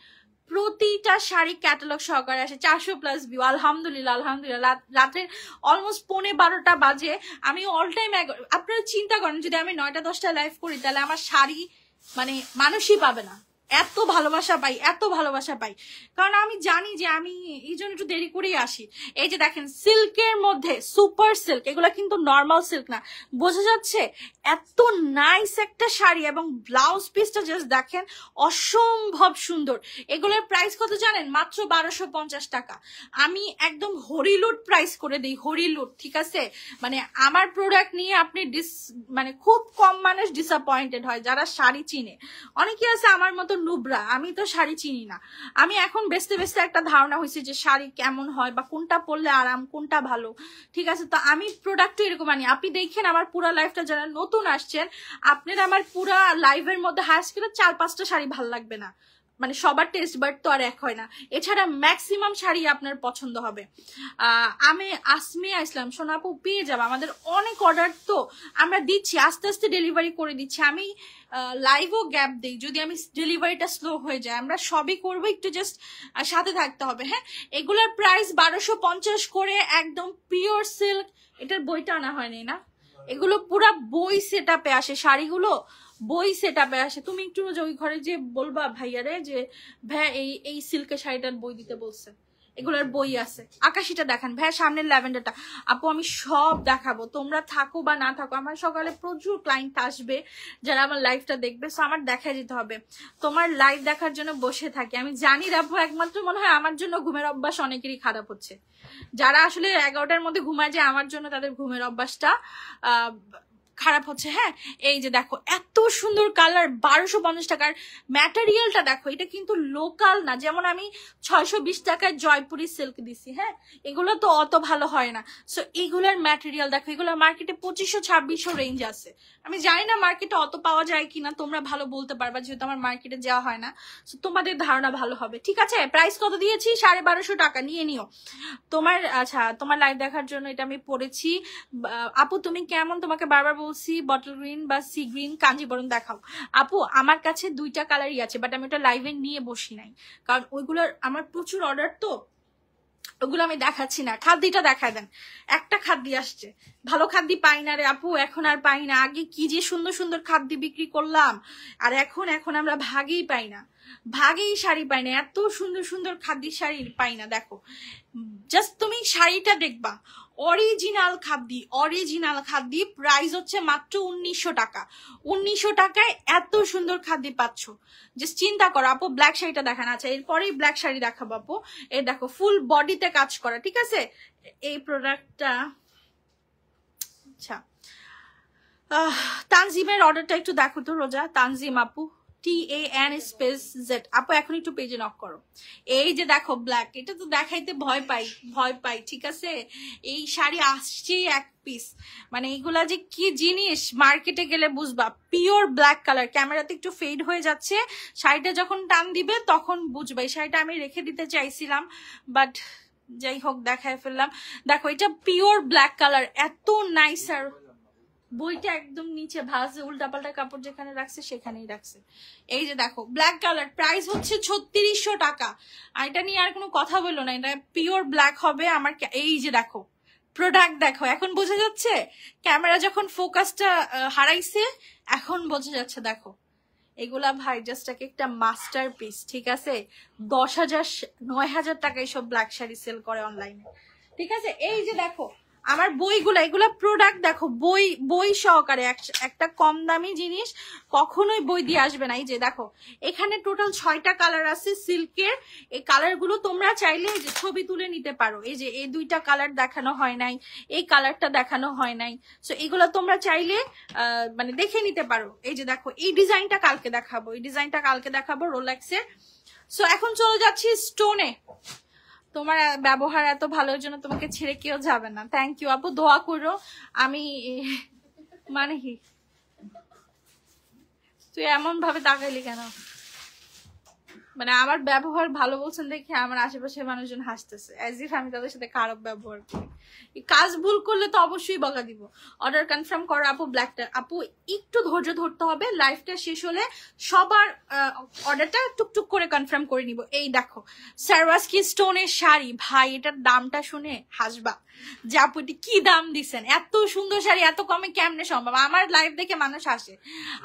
প্রতিটা শাড়ি ক্যাটালগ সহকারে আসে, 400+ ভিউ, আলহামদুলিল্লাহ আলহামদুলিল্লাহ। রাতের অলমোস্ট 11:30 বাজে, আমি অল টাইম, আপনারা চিন্তা করেন যদি আমি 9টা-10টা লাইভ করি তাহলে আমার শাড়ি মানে মানুষই পাবে না, এত ভালোবাসা পাই, এত ভালোবাসা পাই, কারণ আমি জানি যে আমি এই জন্য একটু দেরি করেই আসি। এই যে দেখেন সিল্কের মধ্যে সুপার সিল্ক, এগুলা কিন্তু নর্মাল সিল্ক না, বোঝা যাচ্ছে এত নাইস একটা শাড়ি, এবং ব্লাউজ পিসটা জাস্ট দেখেন অসম্ভব সুন্দর। এগুলোর প্রাইস কত জানেন, মাত্র 1250 টাকা। আমি একদম হরিলুট প্রাইস করে দিই, হরিলুট, ঠিক আছে। মানে আমার প্রোডাক্ট নিয়ে আপনি মানে খুব কম মানুষ ডিসঅ্যাপয়েন্টেড হয় যারা শাড়ি চিনে। অনেকে আছে আমার মতো নুবরা, আমি তো শাড়ি চিনি না, আমি এখন বেচতে বেচতে একটা ধারণা হয়েছে যে শাড়ি কেমন হয় বা কোনটা পরলে আরাম, কোনটা ভালো, ঠিক আছে। তো আমি প্রোডাক্ট এরকম আনি, আপনি দেখেন আমার পুরো লাইফটা, যারা নতুন আসছেন আপনার আমার পুরো লাইভের মধ্যে হায়াস্ট করে 4-5টা শাড়ি ভালো লাগবে না, মানে সবার টেস্ট বাট তো আর এক হয় না, এছাড়া ম্যাক্সিমাম শাড়ি আপনার পছন্দ হবে। আমি আসমিয়া ইসলাম, সোনাপু পেয়ে যাবো, আমাদের অনেক অর্ডার তো আমরা দিচ্ছি, আস্তে আস্তে ডেলিভারি করে দিচ্ছি। আমি লাইভও গ্যাপ দিই যদি আমি ডেলিভারিটা স্লো হয়ে যায়, আমরা সবই করবো, একটু জাস্ট সাথে থাকতে হবে। হ্যাঁ, এগুলোর প্রাইস 1250 করে, একদম পিওর সিল্ক। এটার বইটা আনা হয়নি না, এগুলো পুরা বই সেট আপে আসে, শাড়িগুলো বই সেট আপে আসে। তুমি একটু ওই ঘরে যে বলবা ভাইয়ারে যে ভাইয়া এই সিল্কের শাড়িটার বই দিতে বলছে, এগুলোর বই আছে। আকাশিটা দেখান ভাইয়া, সামনের ল্যাভেন্ডারটা। আপু আমি সব দেখাবো, তোমরা থাকো বা না থাকো, আমার সকালে প্রচুর ক্লায়েন্ট আসবে যারা আমার লাইভটা দেখবে, সো আমার দেখা যেতে হবে। তোমার লাইভ দেখার জন্য বসে থাকি, আমি জানি রাখবো, একমাত্র মনে হয় আমার জন্য ঘুমের অভ্যাস অনেকেরই খারাপ হচ্ছে, যারা আসলে 11টার মধ্যে ঘুমায় যায়, আমার জন্য তাদের ঘুমের অভ্যাসটা খারাপ হচ্ছে। হ্যাঁ, এই যে দেখো এত সুন্দর কালার, 1250 টাকার। ম্যাটেরিয়ালটা দেখো, এটা কিন্তু লোকাল না, যেমন আমি 620 টাকায় জয়পুরি সিল্ক দিছি, হ্যাঁ এগুলো তো অত ভালো হয় না। সো এগুলার ম্যাটেরিয়াল দেখো, এগুলো মার্কেটে 2500-2600 রেঞ্জ আছে, আমি জানি না মার্কেটে অত পাওয়া যায় কিনা, তোমরা ভালো বলতে পারবা, যেহেতু আমার মার্কেটে যাওয়া হয় না, সো তোমাদের ধারণা ভালো হবে, ঠিক আছে। প্রাইস কত দিয়েছি, 1250 টাকা, নিয়ে নিও তোমার। আচ্ছা, তোমার লাইভ দেখার জন্য এটা আমি পড়েছি। আপু তুমি কেমন, তোমাকে বারবার বলছি বটল গ্রিন বা সি গ্রিন কাঞ্জিবরম দেখাও। আপু আমার কাছে 2টা কালারই আছে, বাট আমি ওটা লাইভে নিয়ে বসি নাই, কারণ ওইগুলোর আমার প্রচুর অর্ডার তো, ওগুলো আমি দেখাচ্ছি না। খাদ্যিটা দেখায় দেন, একটা খাদ্যি আসছে, ভালো খাদ্যি পাই না রে আপু, এখন আর পাই না। আগে কি যে সুন্দর সুন্দর খাদ্যি বিক্রি করলাম, আর এখন আমরা ভাগেই পাই না, ভাগেই শাড়ি পাই না, এত সুন্দর সুন্দর খাদ্যি শাড়ি পাই না। দেখো জাস্ট তুমি শাড়িটা দেখবা, অরিজিনাল খাদ্যি, প্রাইস হচ্ছে মাত্র 1900 টাকা। 1900 টাকায় এত সুন্দর খাদ্যি পাচ্ছ, জাস্ট চিন্তা করো। আপু ব্ল্যাক শাড়িটা দেখান, আচ্ছা এরপরেই ব্ল্যাক শাড়ি দেখাবো আপু। এই দেখো ফুল বডিতে কাজ করা, ঠিক আছে। এই প্রোডাক্টটা, আচ্ছা তানজিমের অর্ডারটা একটু দেখো তো রোজা, তানজিম আপু TAN_Z। আপু এখন একটু পেজে নক করো। এই যে দেখো ব্ল্যাক, এটা তো দেখাইতে ভয় পাই, ঠিক আছে। এই শাড়ি আসছেই এক পিস, মানে এইগুলা যে কি জিনিস মার্কেটে গেলে বুঝবা। পিওর ব্ল্যাক কালার, ক্যামেরাতে একটু ফেড হয়ে যাচ্ছে, শাড়িটা যখন টান দিবে তখন বুঝবা। এই শাড়িটা আমি রেখে দিতে চাইছিলাম, বাট যাই হোক দেখায় ফেললাম। দেখো এটা পিওর ব্ল্যাক কালার, এত নাইস। আর বইটা একদম নিচে ভাঁজে, উল্টাপাল্টা কাপড় যেখানে রাখছে সেখানেই রাখছে। এই যে দেখো ব্ল্যাক কালার, প্রাইস হচ্ছে 3600 টাকা। আর এটা নিয়ে আর কোনো কথা বললো না, এটা পিওর ব্ল্যাক হবে আমার। এই যে দেখো প্রোডাক্ট দেখো, এখন বোঝা যাচ্ছে। ক্যামেরা যখন ফোকাসটা হারাইছে এখন বোঝা যাচ্ছে। দেখো এগুলা ভাই জাস্ট একটা মাস্টার পিস, ঠিক আছে। 10,000 9,000 টাকা এইসব ব্ল্যাক শাড়ি সেল করে অনলাইনে, ঠিক আছে। এই যে দেখো আমার বইগুলা, এগুলা প্রোডাক্ট দেখো, বই সহকারে। একটা কম দামি জিনিস কখনোই বই দিয়ে আসবে না। এই যে দেখো এখানে টোটাল 6টা কালার আছে সিল্কের। এই কালার গুলো তোমরা চাইলে এই যে ছবি তুলে নিতে পারো। এই যে এই 2টা কালার দেখানো হয় নাই, এই কালারটা দেখানো হয় নাই, সো এগুলো তোমরা চাইলে মানে দেখে নিতে পারো। এই যে দেখো এই ডিজাইনটা কালকে দেখাবো, এই ডিজাইনটা কালকে দেখাবো রোলেক্সের। সো এখন চলে যাচ্ছি স্টোনে। তোমার ব্যবহার এত ভালোর জন্য তোমাকে ছেড়ে কেউ যাবে না। থ্যাংক ইউ আপু, দোয়া করো। আমি মানে কি, তুই এমন ভাবে তাকাইলি কেন? মানে আমার ব্যবহার ভালো বলছেন দেখে আমার আশেপাশের মানুষজন হাসতেছে, অ্যাজ ইফ আমি তাদের সাথে খারাপ ব্যবহার করি। কাজ ভুল করলে তো অবশ্যই বকা দিব। অর্ডার কনফার্ম করো আপু ব্ল্যাকটা। আপু একটু ধৈর্য ধরতে হবে, লাইফটা শেষ হলে সবার অর্ডারটা টুকটুক করে কনফার্ম করে নিব। এই দেখো সারওয়াস্কি স্টোনের শাড়ি, ভাই এটার দামটা শুনে হাসবা যে আপু এটি কি দাম দিচ্ছেন। এত সুন্দর শাড়ি এত কমে কেমনে সম্ভব? আমার লাইফ দেখে মানুষ হাসে।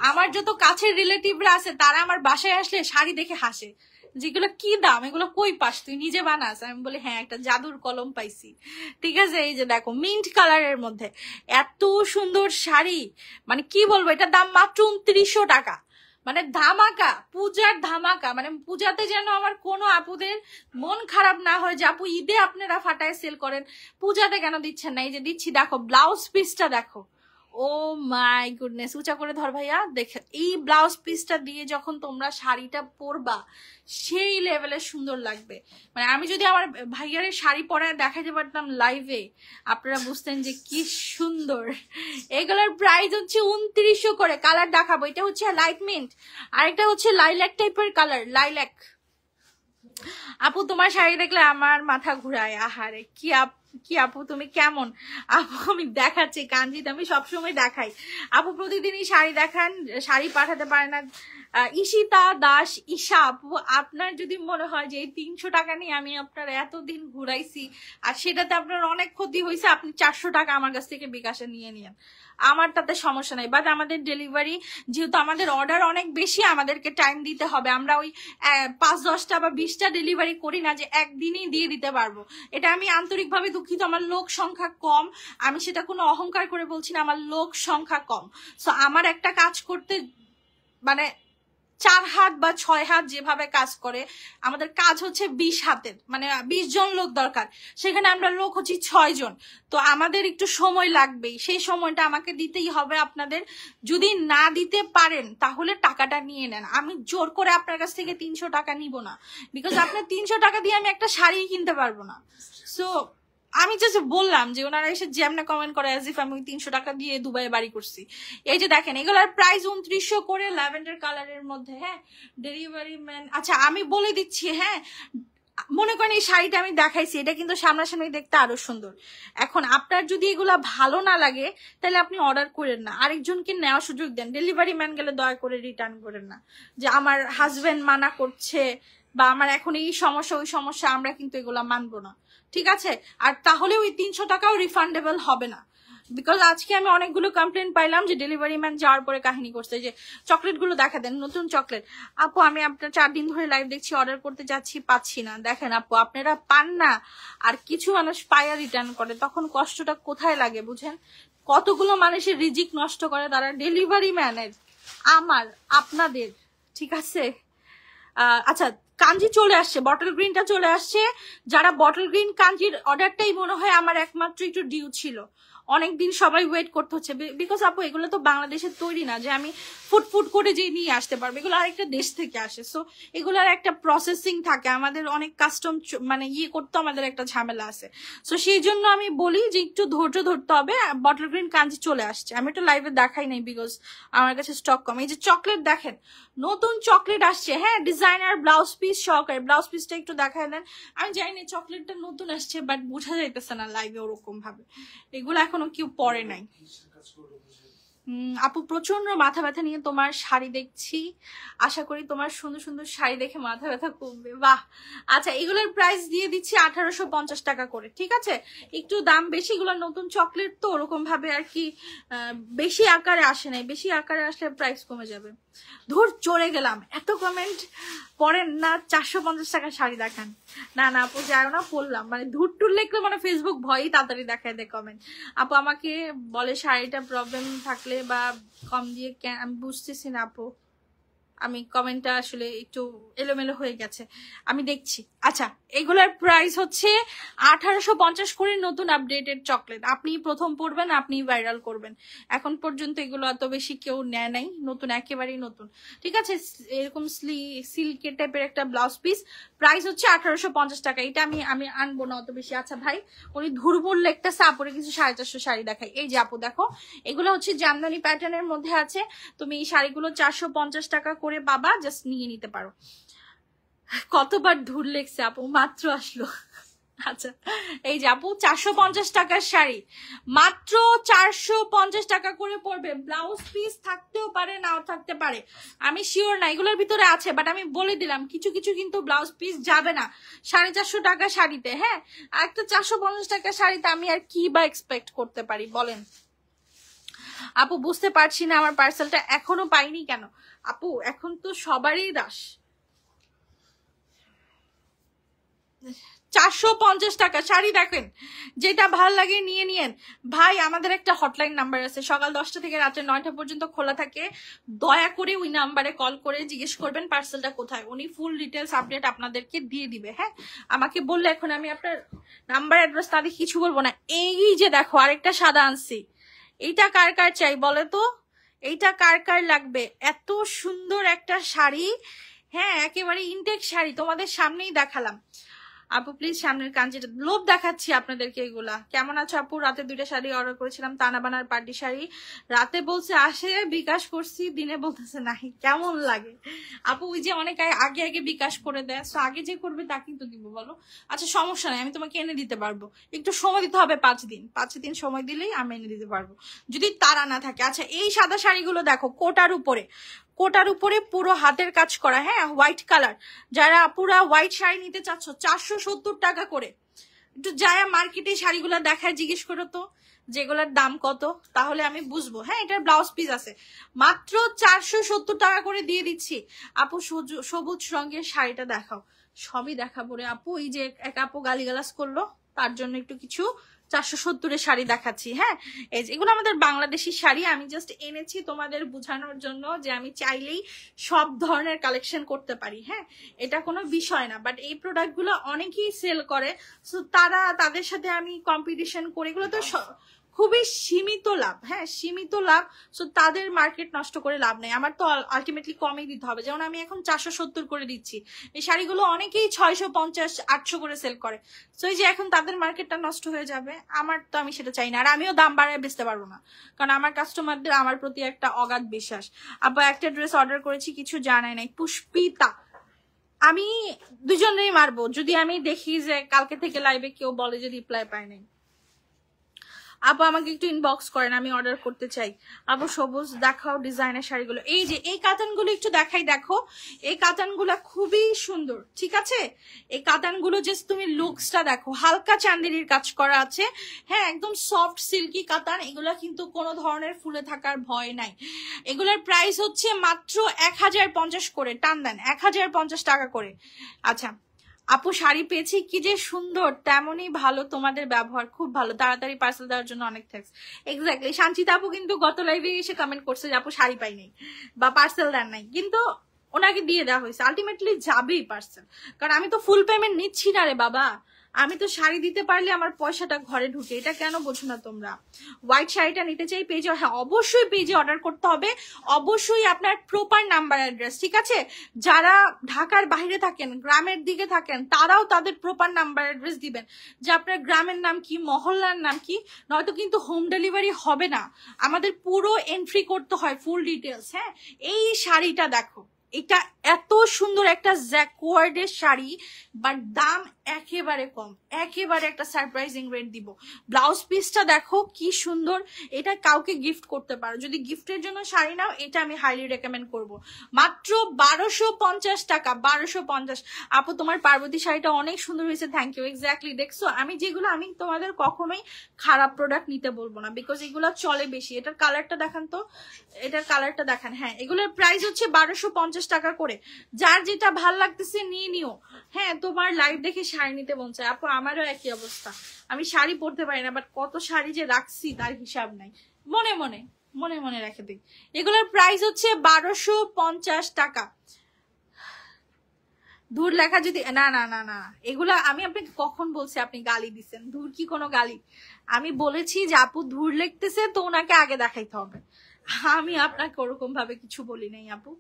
আমার যত কাছের রিলেটিভরা আছে তারা আমার বাসায় আসলে শাড়ি দেখে হাসে, যেগুলো কি দাম, এগুলো কই পাস, তুই নিজে বানাস? আমি বলি হ্যাঁ, একটা জাদুর কলম পাইছি, ঠিক আছে। এই যে দেখো মিন্ট কালারের মধ্যে এত সুন্দর শাড়ি, মানে কি বলবো, এটার দাম মাত্র 2900 টাকা। মানে ধামাকা, পূজার ধামাকা। মানে পূজাতে যেন আমার কোনো আপুদের মন খারাপ না হয় যে আপু ঈদে আপনারা ফাটায় সেল করেন, পূজাতে কেন দিচ্ছেন না। এই যে দিচ্ছি, দেখো ব্লাউজ পিসটা দেখো। ও মাই গুডনেস, উঁচা করে ধর ভাইয়া। দেখে এই ব্লাউজ পিসটা দিয়ে যখন তোমরা শাড়িটা পরবা সেই লেভেলে সুন্দর লাগবে। মানে আমি যদি আমার ভাইয়ার শাড়ি পরে দেখাতে পারতাম লাইভে, আপনারা বুঝতেন যে কি সুন্দর। এগুলোর প্রাইস হচ্ছে 2900 করে। কালার দেখাবো, এটা হচ্ছে লাইট মিন্ট, আরেকটা হচ্ছে লাইল্যাক টাইপের কালার, লাইল্যাক। আপু তোমার শাড়ি দেখলে আমার মাথা ঘুরায়। আহারে কি আপু তুমি কেমন? আপু আমি দেখাচ্ছি কাঞ্জিত, আমি সবসময় দেখাই। আপু প্রতিদিনই শাড়ি দেখান, শাড়ি পাঠাতে পারে না। ঈশিতা দাস, ঈশা আপু, আপনার যদি মনে হয় যে এই 300 টাকা নিয়ে আমি আপনার এতদিন ঘুরাইছি আর সেটাতে আপনার অনেক ক্ষতি হয়েছে, আপনি 400 টাকা আমার কাছ থেকে বিকাশে নিয়ে নিন, আমার তাতে সমস্যা নাই। বাট আমাদের ডেলিভারি, যেহেতু আমাদের অর্ডার অনেক বেশি, আমাদেরকে টাইম দিতে হবে। আমরা ওই 5-10টা বা 20টা ডেলিভারি করি না যে একদিনই দিয়ে দিতে পারবো। এটা আমি আন্তরিকভাবে দুঃখিত, আমার লোক সংখ্যা কম, আমি সেটা কোনো অহংকার করে বলছি না, আমার লোক সংখ্যা কম। সো আমার একটা কাজ করতে মানে 4 হাত বা 6 হাত যেভাবে কাজ করে, আমাদের কাজ হচ্ছে 20 হাতের, মানে 20 জন লোক দরকার, সেখানে আমরা লোক হচ্ছি 6 জন। তো আমাদের একটু সময় লাগবেই, সেই সময়টা আমাকে দিতেই হবে আপনাদের। যদি না দিতে পারেন তাহলে টাকাটা নিয়ে নেন, আমি জোর করে আপনার কাছ থেকে 300 টাকা নিব না, বিকজ আপনার 300 টাকা দিয়ে আমি একটা শাড়ি কিনতে পারবো না। সো আমি জাস্ট বললাম যে ওনারা এসে যেমন কমেন্ট করে অ্যাজ ইফ আমি 300 টাকা দিয়ে দুবাই বাড়ি করছি। এই যে দেখেন এগুলার প্রাইস 2900 করে, ল্যাভেন্ডার কালারের মধ্যে। হ্যাঁ ডেলিভারি ম্যান, আচ্ছা আমি বলে দিচ্ছি। হ্যাঁ মনে করেন এই শাড়িটা আমি দেখাইছি, এটা কিন্তু সামনাসামনি দেখতে আরো সুন্দর। এখন আপনার যদি এগুলা ভালো না লাগে তাহলে আপনি অর্ডার করেন না, আরেকজনকে নেওয়ার সুযোগ দেন। ডেলিভারি ম্যান গেলে দয়া করে রিটার্ন করেন না যে আমার হাজবেন্ড মানা করছে বা আমার এখন এই সমস্যা ওই সমস্যা, আমরা কিন্তু এগুলা মানবো না, ঠিক আছে। আর তাহলে ওই 300 টাকাও রিফান্ডেবল হবে না, বিকজ আজকে আমি অনেকগুলো কমপ্লেন পাইলাম যে ডেলিভারি ম্যান যাওয়ার পরে কাহিনী করছে যে চকলেট গুলো দেখা দেন, নতুন চকলেট। আপু আমি আপনার 4 দিন ধরে লাইভ দেখছি, অর্ডার করতে যাচ্ছি পাচ্ছি না। দেখেন আপু আপনারা পান না, আর কিছু মানুষ পায়া রিটার্ন করে, তখন কষ্টটা কোথায় লাগে বুঝেন? কতগুলো মানুষের রিজিক নষ্ট করে তারা, ডেলিভারি ম্যানের, আমার, আপনাদের, ঠিক আছে। আচ্ছা কাঞ্জি চলে আসছে, বটল গ্রিনটা চলে আসছে। যারা বটল গ্রিন কাঞ্জির অর্ডারটাই মনে হয় আমার একমাত্র একটু ডিউ ছিল, অনেকদিন সবাই ওয়েট করতে হচ্ছে, বিকজ আপু এগুলো তো বাংলাদেশের তৈরি না যে আমি ফুট করে যে নিয়ে আসতে পারবো, এগুলো আরেকটা দেশ থেকে আসে। সো এগুলোর একটা প্রসেসিং থাকে, আমাদের অনেক কাস্টম মানে করতে আমাদের একটা ঝামেলা আছে। সো সেই জন্য আমি বলি যে একটু ধৈর্য ধরতে হবে। বটল গ্রিন কাঞ্জি চলে আসছে, আমি একটু লাইভে দেখাই নাই বিকজ আমার কাছে স্টক কম। এই যে চকলেট দেখেন, নতুন চকলেট আসছে, হ্যাঁ, ডিজাইনার ব্লাউজ পিস সহকারে। ব্লাউজ পিসটা একটু দেখায় দেন। আমি জানি না চকলেটটা নতুন আসছে, বাট বোঝা যাইতেছে না লাইভে ওরকম ভাবে, এগুলো এখনো কেউ পরে নাই। আপু প্রচন্ড মাথা ব্যথা নিয়ে তোমার শাড়ি দেখছি, আশা করি তোমার সুন্দর সুন্দর শাড়ি দেখে মাথা ব্যথা কমবে। বাহ, আচ্ছা এগুলোর প্রাইস দিয়ে দিচ্ছি 1850 টাকা করে, ঠিক আছে? একটু দাম বেশি, এগুলো নতুন চকলেট তো ওরকম ভাবে আর কি বেশি আকারে আসে নাই, বেশি আকারে আসলে প্রাইস কমে যাবে। ধুর চড়ে গেলাম, এত কমেন্ট পড়েন না, 450 টাকা শাড়ি দেখান। না না আপু যাও না, পড়লাম মানে ধুর টুর লিখলে মানে ফেসবুক ভয়ই তাড়াতাড়ি দেখায় দেয় কমেন্ট। আপু আমাকে বলে শাড়িটা প্রবলেম থাকলে বা কম দিয়ে, আমি বুঝতেছি না আপু, আমি কমেন্টটা আসলে একটু এলোমেলো হয়ে গেছে, আমি দেখছি। আচ্ছা এগুলার প্রাইস হচ্ছে 1850 করে, নতুন আপডেটেড চকলেট। আপনি প্রথম পড়বেন, আপনি ভাইরাল করবেন। এখন পর্যন্ত এগুলো এত বেশি কেউ নেয় নাই, নতুন, একেবারেই নতুন, ঠিক আছে? এরকম সিল্কের টাইপের একটা ব্লাউজ পিস, প্রাইস হচ্ছে 1850 টাকা। এটা আমি আনবো না অত বেশি। আচ্ছা ভাই, উনি ধুরবুল একটা সাপরে কিছু 450 শাড়ি দেখাই। এই যে আপু দেখো, এগুলো হচ্ছে জামদানি প্যাটার্নের মধ্যে আছে। তুমি এই শাড়িগুলো 450 টাকা করে বাবা জাস্ট নিয়ে নিতে পারো। কতবার ধুর লেগছে আপু, মাত্র আসলো। আচ্ছা এই যে আপু 450 টাকার শাড়ি, মাত্র 450 টাকা করে পড়বে। ব্লাউজ পিস থাকতেও পারে, নাও থাকতে পারে, আমি শিওর না, এগুলোর ভিতরে আছে, বাট আমি বলে দিলাম কিছু কিছু কিন্তু ব্লাউজ পিস যাবে না 450 টাকা শাড়িতে। হ্যাঁ, আর একটা 450 টাকা শাড়িতে আমি আর কি বা এক্সপেক্ট করতে পারি বলেন? আপু বুঝতে পারছি না, আমার পার্সেলটা এখনো পাইনি কেন? আপু এখন তো সবারই রাশ। 450 টাকা শাড়ি দেখেন, যেটা ভাল লাগে নিয়ে নিয়েন ভাই। আমাদের একটা হটলাইন নাম্বার আছে, সকাল 10টা থেকে রাত্রে 9টা পর্যন্ত খোলা থাকে। দয়া করে ওই নাম্বারে কল করে জিজ্ঞেস করবেন পার্সেলটা কোথায়, উনি ফুল ডিটেলস আপডেট আপনাদেরকে দিয়ে দিবে। হ্যাঁ, আমাকে বললে এখন আমি আপনার নাম্বার অ্যাড্রেস তাদের কিছু বলবো না। এই যে দেখো আরেকটা সাদা আনছি, এইটা কার কার চাই বলে তো? এইটা কার কার লাগবে? এত সুন্দর একটা শাড়ি, হ্যাঁ একেবারে ইনটেক শাড়ি, তোমাদের সামনেই দেখালাম। আপু প্লিজ সামনের কাঞ্জিটা, লোভ দেখাচ্ছি আপনাদেরকে। এগুলা কেমন আছে আপু? রাতে 2টা শাড়ি অর্ডার করেছিলাম, তানা বানার পার্টি শাড়ি, রাতে বলছে আসে, বিকাশ করছি, দিনে বলতেছে নাই। কেমন লাগে আপু? ওই যে অনেক আগে আগে বিকাশ করে দেয়, তো আগে যে করবে তাকে তো দিব বলো। আচ্ছা সমস্যা নাই, আমি তোমাকে এনে দিতে পারবো, একটু সময় দিতে হবে 5 দিন, 5 দিন সময় দিলেই আমি এনে দিতে পারবো যদি তারা না থাকে। আচ্ছা এই সাদা শাড়িগুলো দেখো, কোটার উপরে, কোটার উপরে পুরো হাতের কাজ করা, হ্যাঁ হোয়াইট কালার। যারা পুরা হোয়াইট শাড়ি নিতে চাচ্ছ 470 টাকা করে। একটু যায় মার্কেটে শাড়িগুলো দেখায় জিজ্ঞেস করো তো যেগুলোর দাম কত, তাহলে আমি বুঝবো। হ্যাঁ এটার ব্লাউজ পিস আছে, মাত্র 470 টাকা করে দিয়ে দিচ্ছি। আপু সবুজ রঙের শাড়িটা দেখাও। সবই দেখাবো রে আপু, এই যে এক আপু গালিগালাজ করলো তার জন্য একটু কিছু 470-এর শাড়ি দেখাচ্ছি। হ্যাঁ এই যে এগুলো আমাদের বাংলাদেশি শাড়ি, আমি জাস্ট এনেছি তোমাদের বোঝানোর জন্য যে আমি চাইলেই সব ধরনের কালেকশন করতে পারি। হ্যাঁ এটা কোনো বিষয় না, বাট এই প্রোডাক্টগুলো অনেকেই সেল করে, সো তাদের সাথে আমি কম্পিটিশন করি। এগুলো তো খুবই সীমিত লাভ, হ্যাঁ সীমিত লাভ, সো তাদের মার্কেট নষ্ট করে লাভ নেই। আমার তো আলটিমেটলি কমই দিতে হবে, যেমন আমি এখন 470 করে দিচ্ছি। এই শাড়িগুলো অনেকেই 650, 800 করে সেল করে, সো এই যে এখন তাদের মার্কেটটা নষ্ট হয়ে যাবে, আমার তো আমি সেটা চাই না। আর আমিও দাম বাড়ায় বেচতে পারবো না, কারণ আমার কাস্টমারদের আমার প্রতি একটা অগাধ বিশ্বাস। আবার একটা ড্রেস অর্ডার করেছি, কিছু জানাই নাই। পুষ্পিতা, আমি দুজনেই মারবো যদি আমি দেখি যে কালকে থেকে লাইভে কেউ বলে যে রিপ্লাই পায় নাই। আপু আমাকে একটু ইনবক্স করেন, আমি অর্ডার করতে চাই। আপু সবুজ দেখাও ডিজাইনের শাড়িগুলো। এই যে এই কাতানগুলো একটু দেখাই, দেখো এই কাতানগুলো খুবই সুন্দর, ঠিক আছে? এই কাতানগুলো জাস্ট তুমি লুকসটা দেখো, হালকা চান্দেরির কাজ করা আছে, হ্যাঁ একদম সফট সিল্কি কাতান। এগুলা কিন্তু কোনো ধরনের ফুলে থাকার ভয় নাই। এগুলোর প্রাইস হচ্ছে মাত্র 1050 করে, টান দেন 1050 টাকা করে। আচ্ছা আপু শাড়ি পেয়েছি, কি যে সুন্দর, তেমনই ভালো তোমাদের ব্যবহার, খুব ভালো, তাড়াতাড়ি পার্সেল দেওয়ার জন্য অনেক থ্যাঙ্কস। এক্স্যাক্টলি, শান্তিতা আপু কিন্তু গত লাইভে এসে কমেন্ট করছে যে আপু শাড়ি পাই নাই বা পার্সেল দেন নাই, কিন্তু ওনাকে দিয়ে দেওয়া হয়েছে, আলটিমেটলি যাবেই পার্সেল, কারণ আমি তো ফুল পেমেন্ট নিচ্ছি না রে বাবা, আমি তো শাড়ি দিতে পারলে আমার পয়সাটা ঘরে ঢুকে, এটা কেন বোঝো না তোমরা? হোয়াইট শাড়িটা নিতে চাই পেজে, হ্যাঁ অবশ্যই পেজে অর্ডার করতে হবে, অবশ্যই আপনার প্রপার নাম্বার অ্যাড্রেস, ঠিক আছে? যারা ঢাকার বাইরে থাকেন, গ্রামের দিকে থাকেন, তারাও তাদের প্রপার নাম্বার অ্যাড্রেস দিবেন, যে আপনার গ্রামের নাম কি, মহল্লার নাম কি, নয়তো কিন্তু হোম ডেলিভারি হবে না, আমাদের পুরো এন্ট্রি করতে হয় ফুল ডিটেলস। হ্যাঁ, এই শাড়িটা দেখো, এটা এত সুন্দর একটা জ্যাকওয়ার্ডের শাড়ি, বাট দাম একেবারে কম, একেবারে একটা সারপ্রাইজিং রেট দিব। ব্লাউজ পিসটা দেখো কি সুন্দর, এটা কাউকে গিফট করতে পারো, যদি গিফটের জন্য শাড়ি নাও এটা আমি হাইলি রেকমেন্ড করব। মাত্র 1250 টাকা, 1250। আপু তোমার পার্বতী শাড়িটা অনেক সুন্দর হয়েছে, থ্যাংক ইউ। এক্স্যাক্টলি, দেখছো আমি যেগুলো, আমি তোমাদের কখনোই খারাপ প্রোডাক্ট নিতে বলবো না, বিকজ এগুলো চলে বেশি। এটার কালারটা দেখান তো, এটার কালারটা দেখান। হ্যাঁ, এগুলোর প্রাইস হচ্ছে 1250 টাকা করে, যার যেটা ভাল লাগতেছে নিয়ে নিও। হ্যাঁ, তোমার লাইভ দেখে শাড়ি নিতে মন চায় আপু, আমারও একই অবস্থা, আমি শাড়ি পরতে পারি না, বাট কত শাড়ি যে রাখছি তার হিসাব নাই, মনে মনে মনে মনে রেখে দিই। এগুলোর প্রাইস হচ্ছে 1250 টাকা। ধুর লেখা যদি, না না না না, এগুলা আমি আপনাকে কখন বলছি আপনি গালি দিচ্ছেন? ধুর কি কোনো গালি? আমি বলেছি যে আপু ধুর লিখতেছে তো ওনাকে আগে দেখাইতে হবে, আমি আপনাকে ওরকম ভাবে কিছু বলি নাই আপু।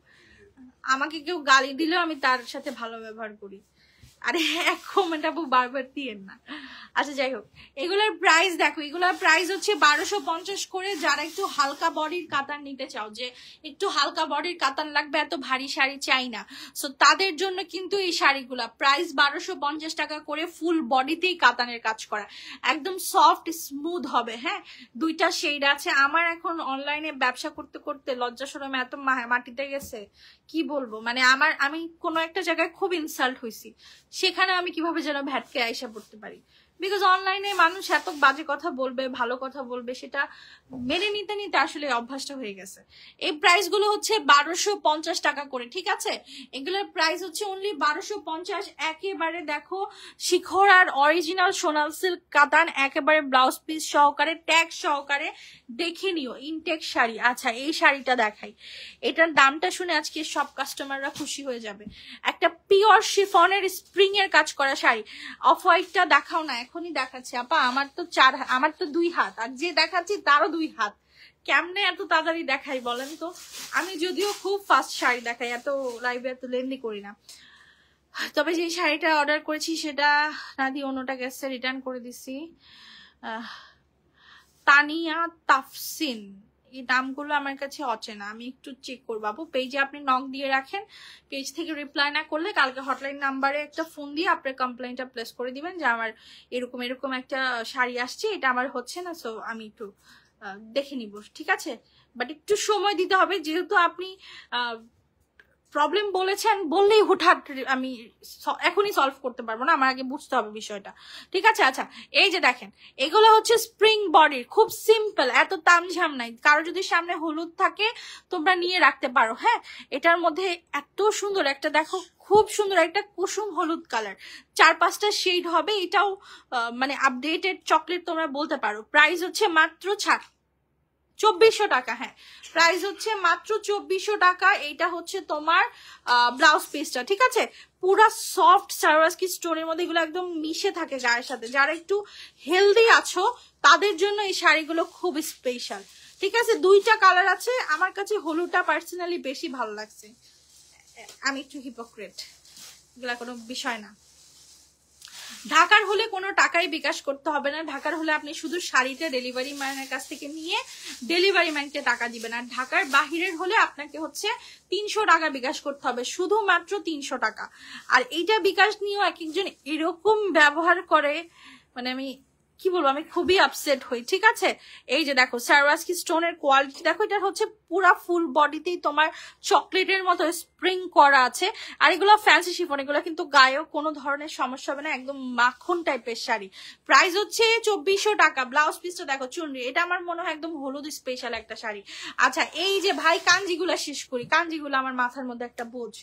আমাকে কেউ গালি দিলেও আমি তার সাথে ভালো ব্যবহার করি। আরে এক কমেন্ট আপু বারবার দিয়েন না। আচ্ছা যাই হোক, এগুলোর প্রাইস দেখো, এগুলোর প্রাইস হচ্ছে 1250 করে। যারা একটু হালকা বডির কাতান নিতে চাও, যে একটু হালকা বডির কাতান লাগবে, এত ভারী শাড়ি চাই না, সো তাদের জন্য কিন্তু এই শাড়িগুলা প্রাইস 1250 টাকা করে। ফুল বডিতেই কাতানের কাজ করা, একদম সফট স্মুথ হবে। হ্যাঁ, দুইটা শেড আছে। আমার এখন অনলাইনে ব্যবসা করতে করতে লজ্জা শরম এত মাটিতে গেছে, কি বলবো, মানে আমি কোনো একটা জায়গায় খুব ইনসাল্ট হয়েছি, সেখানে আমি কিভাবে যেন ভ্যাটকে আইসা পড়তে পারি, বিকজ অনলাইনে মানুষ এত বাজে কথা বলবে, ভালো কথা বলবে, সেটা মেনে নিতে নিতে আসলে অভ্যাসটা হয়ে গেছে। এই প্রাইস গুলো হচ্ছে 1250 টাকা করে, ঠিক আছে? এগুলোর প্রাইস হচ্ছে অনলি 1250। একেবারে দেখো শিখর আর অরিজিনাল সোনাল সিল্ক কাতান, একেবারে ব্লাউজ পিস সহকারে, ট্যাগ সহকারে, দেখে নিও ইনটেক শাড়ি। আচ্ছা, এই শাড়িটা দেখাই, এটার দামটা শুনে আজকে সব কাস্টমাররা খুশি হয়ে যাবে। একটা পিওর শিফনের স্প্রিং এর কাজ করা শাড়ি। অফ হোয়াইটটা দেখাও না, এখনই দেখাচ্ছি আপা, আমার তো 2 হাত, আর যে দেখাচ্ছি তারও 2 হাত, কেমনে এত তাড়াতাড়ি দেখাই বলেন তো? আমি যদিও খুব ফাস্ট শাড়ি দেখাই, এত লাইভে এত লেন্দি করি না। তবে যে শাড়িটা অর্ডার করেছি সেটা না দিয়ে অন্যটা গেছে, রিটার্ন করে দিছি। তানিয়া তাফসিন, এই নামগুলো আমার কাছে অচেনা, আমি একটু চেক করবো আপু। পেজে আপনি নক দিয়ে রাখেন, পেজ থেকে রিপ্লাই না করলে কালকে হটলাইন নাম্বারে একটা ফোন দিয়ে আপনার কমপ্লেনটা প্লেস করে দিবেন যে আমার এরকম এরকম একটা শাড়ি আসছে, এটা আমার হচ্ছে না, সো আমি একটু দেখে নিব, ঠিক আছে? বাট একটু সময় দিতে হবে, যেহেতু আপনি প্রবলেম বলেছেন, বললেই হুটহাট আমি এখনই সলভ করতে পারবো না, আমার আগে বুঝতে হবে বিষয়টা, ঠিক আছে? আচ্ছা, এই যে দেখেন, এগুলো হচ্ছে স্প্রিং বডির, খুব সিম্পল, এত তামঝাম নাই। কারো যদি সামনে হলুদ থাকে তোমরা নিয়ে রাখতে পারো। হ্যাঁ, এটার মধ্যে এত সুন্দর একটা, দেখো খুব সুন্দর একটা কুসুম হলুদ কালার, 4-5টা শেড হবে, এটাও মানে আপডেটেড চকলেট তোমরা বলতে পারো। প্রাইস হচ্ছে মাত্র 2400 টাকা। হ্যাঁ, প্রাইস হচ্ছে মাত্র 2400 টাকা। এইটা হচ্ছে তোমার ব্লাউজ পিসটা, ঠিক আছে? পুরা সফট সারওয়াস্কি স্টোনের মধ্যে, এগুলো একদম মিশে থাকে গায়ের সাথে। যারা একটু হেলদি আছো তাদের জন্য এই শাড়িগুলো খুব স্পেশাল, ঠিক আছে? 2টা কালার আছে, আমার কাছে হলুদটা পার্সোনালি বেশি ভালো লাগছে, আমি একটু হিপোক্রেট, এগুলা কোনো বিষয় না। ঢাকার হলে কোনো টাকাই বিকাশ করতে হবে না, ঢাকার হলে আপনি শুধু শাড়িটা ডেলিভারি ম্যানের কাছ থেকে নিয়ে ডেলিভারি ম্যানকে টাকা দিবেন। আর ঢাকার বাহিরের হলে আপনাকে হচ্ছে 300 টাকা বিকাশ করতে হবে, শুধুমাত্র 300 টাকা। আর এইটা বিকাশ নিয়েও এক একজন এরকম ব্যবহার করে, মানে আমি কি বলবো, আমি খুবই আপসেট হই, ঠিক আছে? এই যে দেখো সারওয়াস্কি স্টোনের কোয়ালিটি দেখো, এটা হচ্ছে পুরা ফুল বডিতেই তোমার চকলেটের মতো স্প্রিং করা আছে। আর এগুলো ফ্যান্সি শিফন, এগুলো কিন্তু গায়েও কোনো ধরনের সমস্যা হবে না, একদম মাখন টাইপের শাড়ি। প্রাইস হচ্ছে 2400 টাকা। ব্লাউজ পিসটা দেখো, চুনরি, এটা আমার মনে হয় একদম হলুদ স্পেশাল একটা শাড়ি। আচ্ছা, এই যে ভাই কাঞ্জিগুলা শেষ করি, কাঞ্জিগুলো আমার মাথার মধ্যে একটা বোঝ,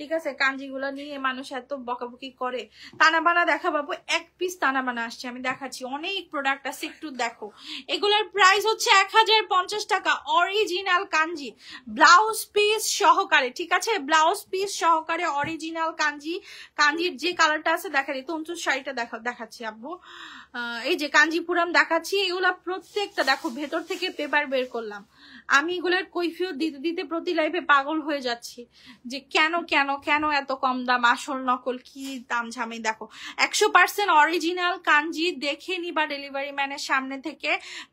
ঠিক আছে, কাঞ্জিগুলো নিয়ে মানুষ এত বকাবকি করে। তানাবানা দেখা বাবু, এক পিস তানাবানা আসছে, আমি দেখাচ্ছি, অনেক প্রোডাক্ট আছে, একটু দেখো। এগুলোর প্রাইস হচ্ছে 1050 টাকা, অরিজিনাল কাঞ্জি, ব্লাউজ পিস সহকারে। ঠিক আছে, ব্লাউজ পিস সহকারে অরিজিনাল কাঞ্জি। কাঞ্জির যে কালারটা আছে দেখা দিই, তঞ্চুর শাড়িটা দেখাচ্ছি আব্বু। এই যে কাঞ্জিপুরম দেখাচ্ছি, এগুলা প্রত্যেকটা দেখো, ভেতর থেকে পেপার বের করলাম। আমি এগুলোর কৈফিয়ত দিতে দিতে প্রতি লাইফে পাগল হয়ে যাচ্ছি যে কেন কেন কেন এত কম দাম, আসল নকল কি দাম ঝামে। দেখো 100% অরিজিনাল কাঞ্জি, দেখে নিবা ডেলিভারি ম্যানের সামনে থেকে।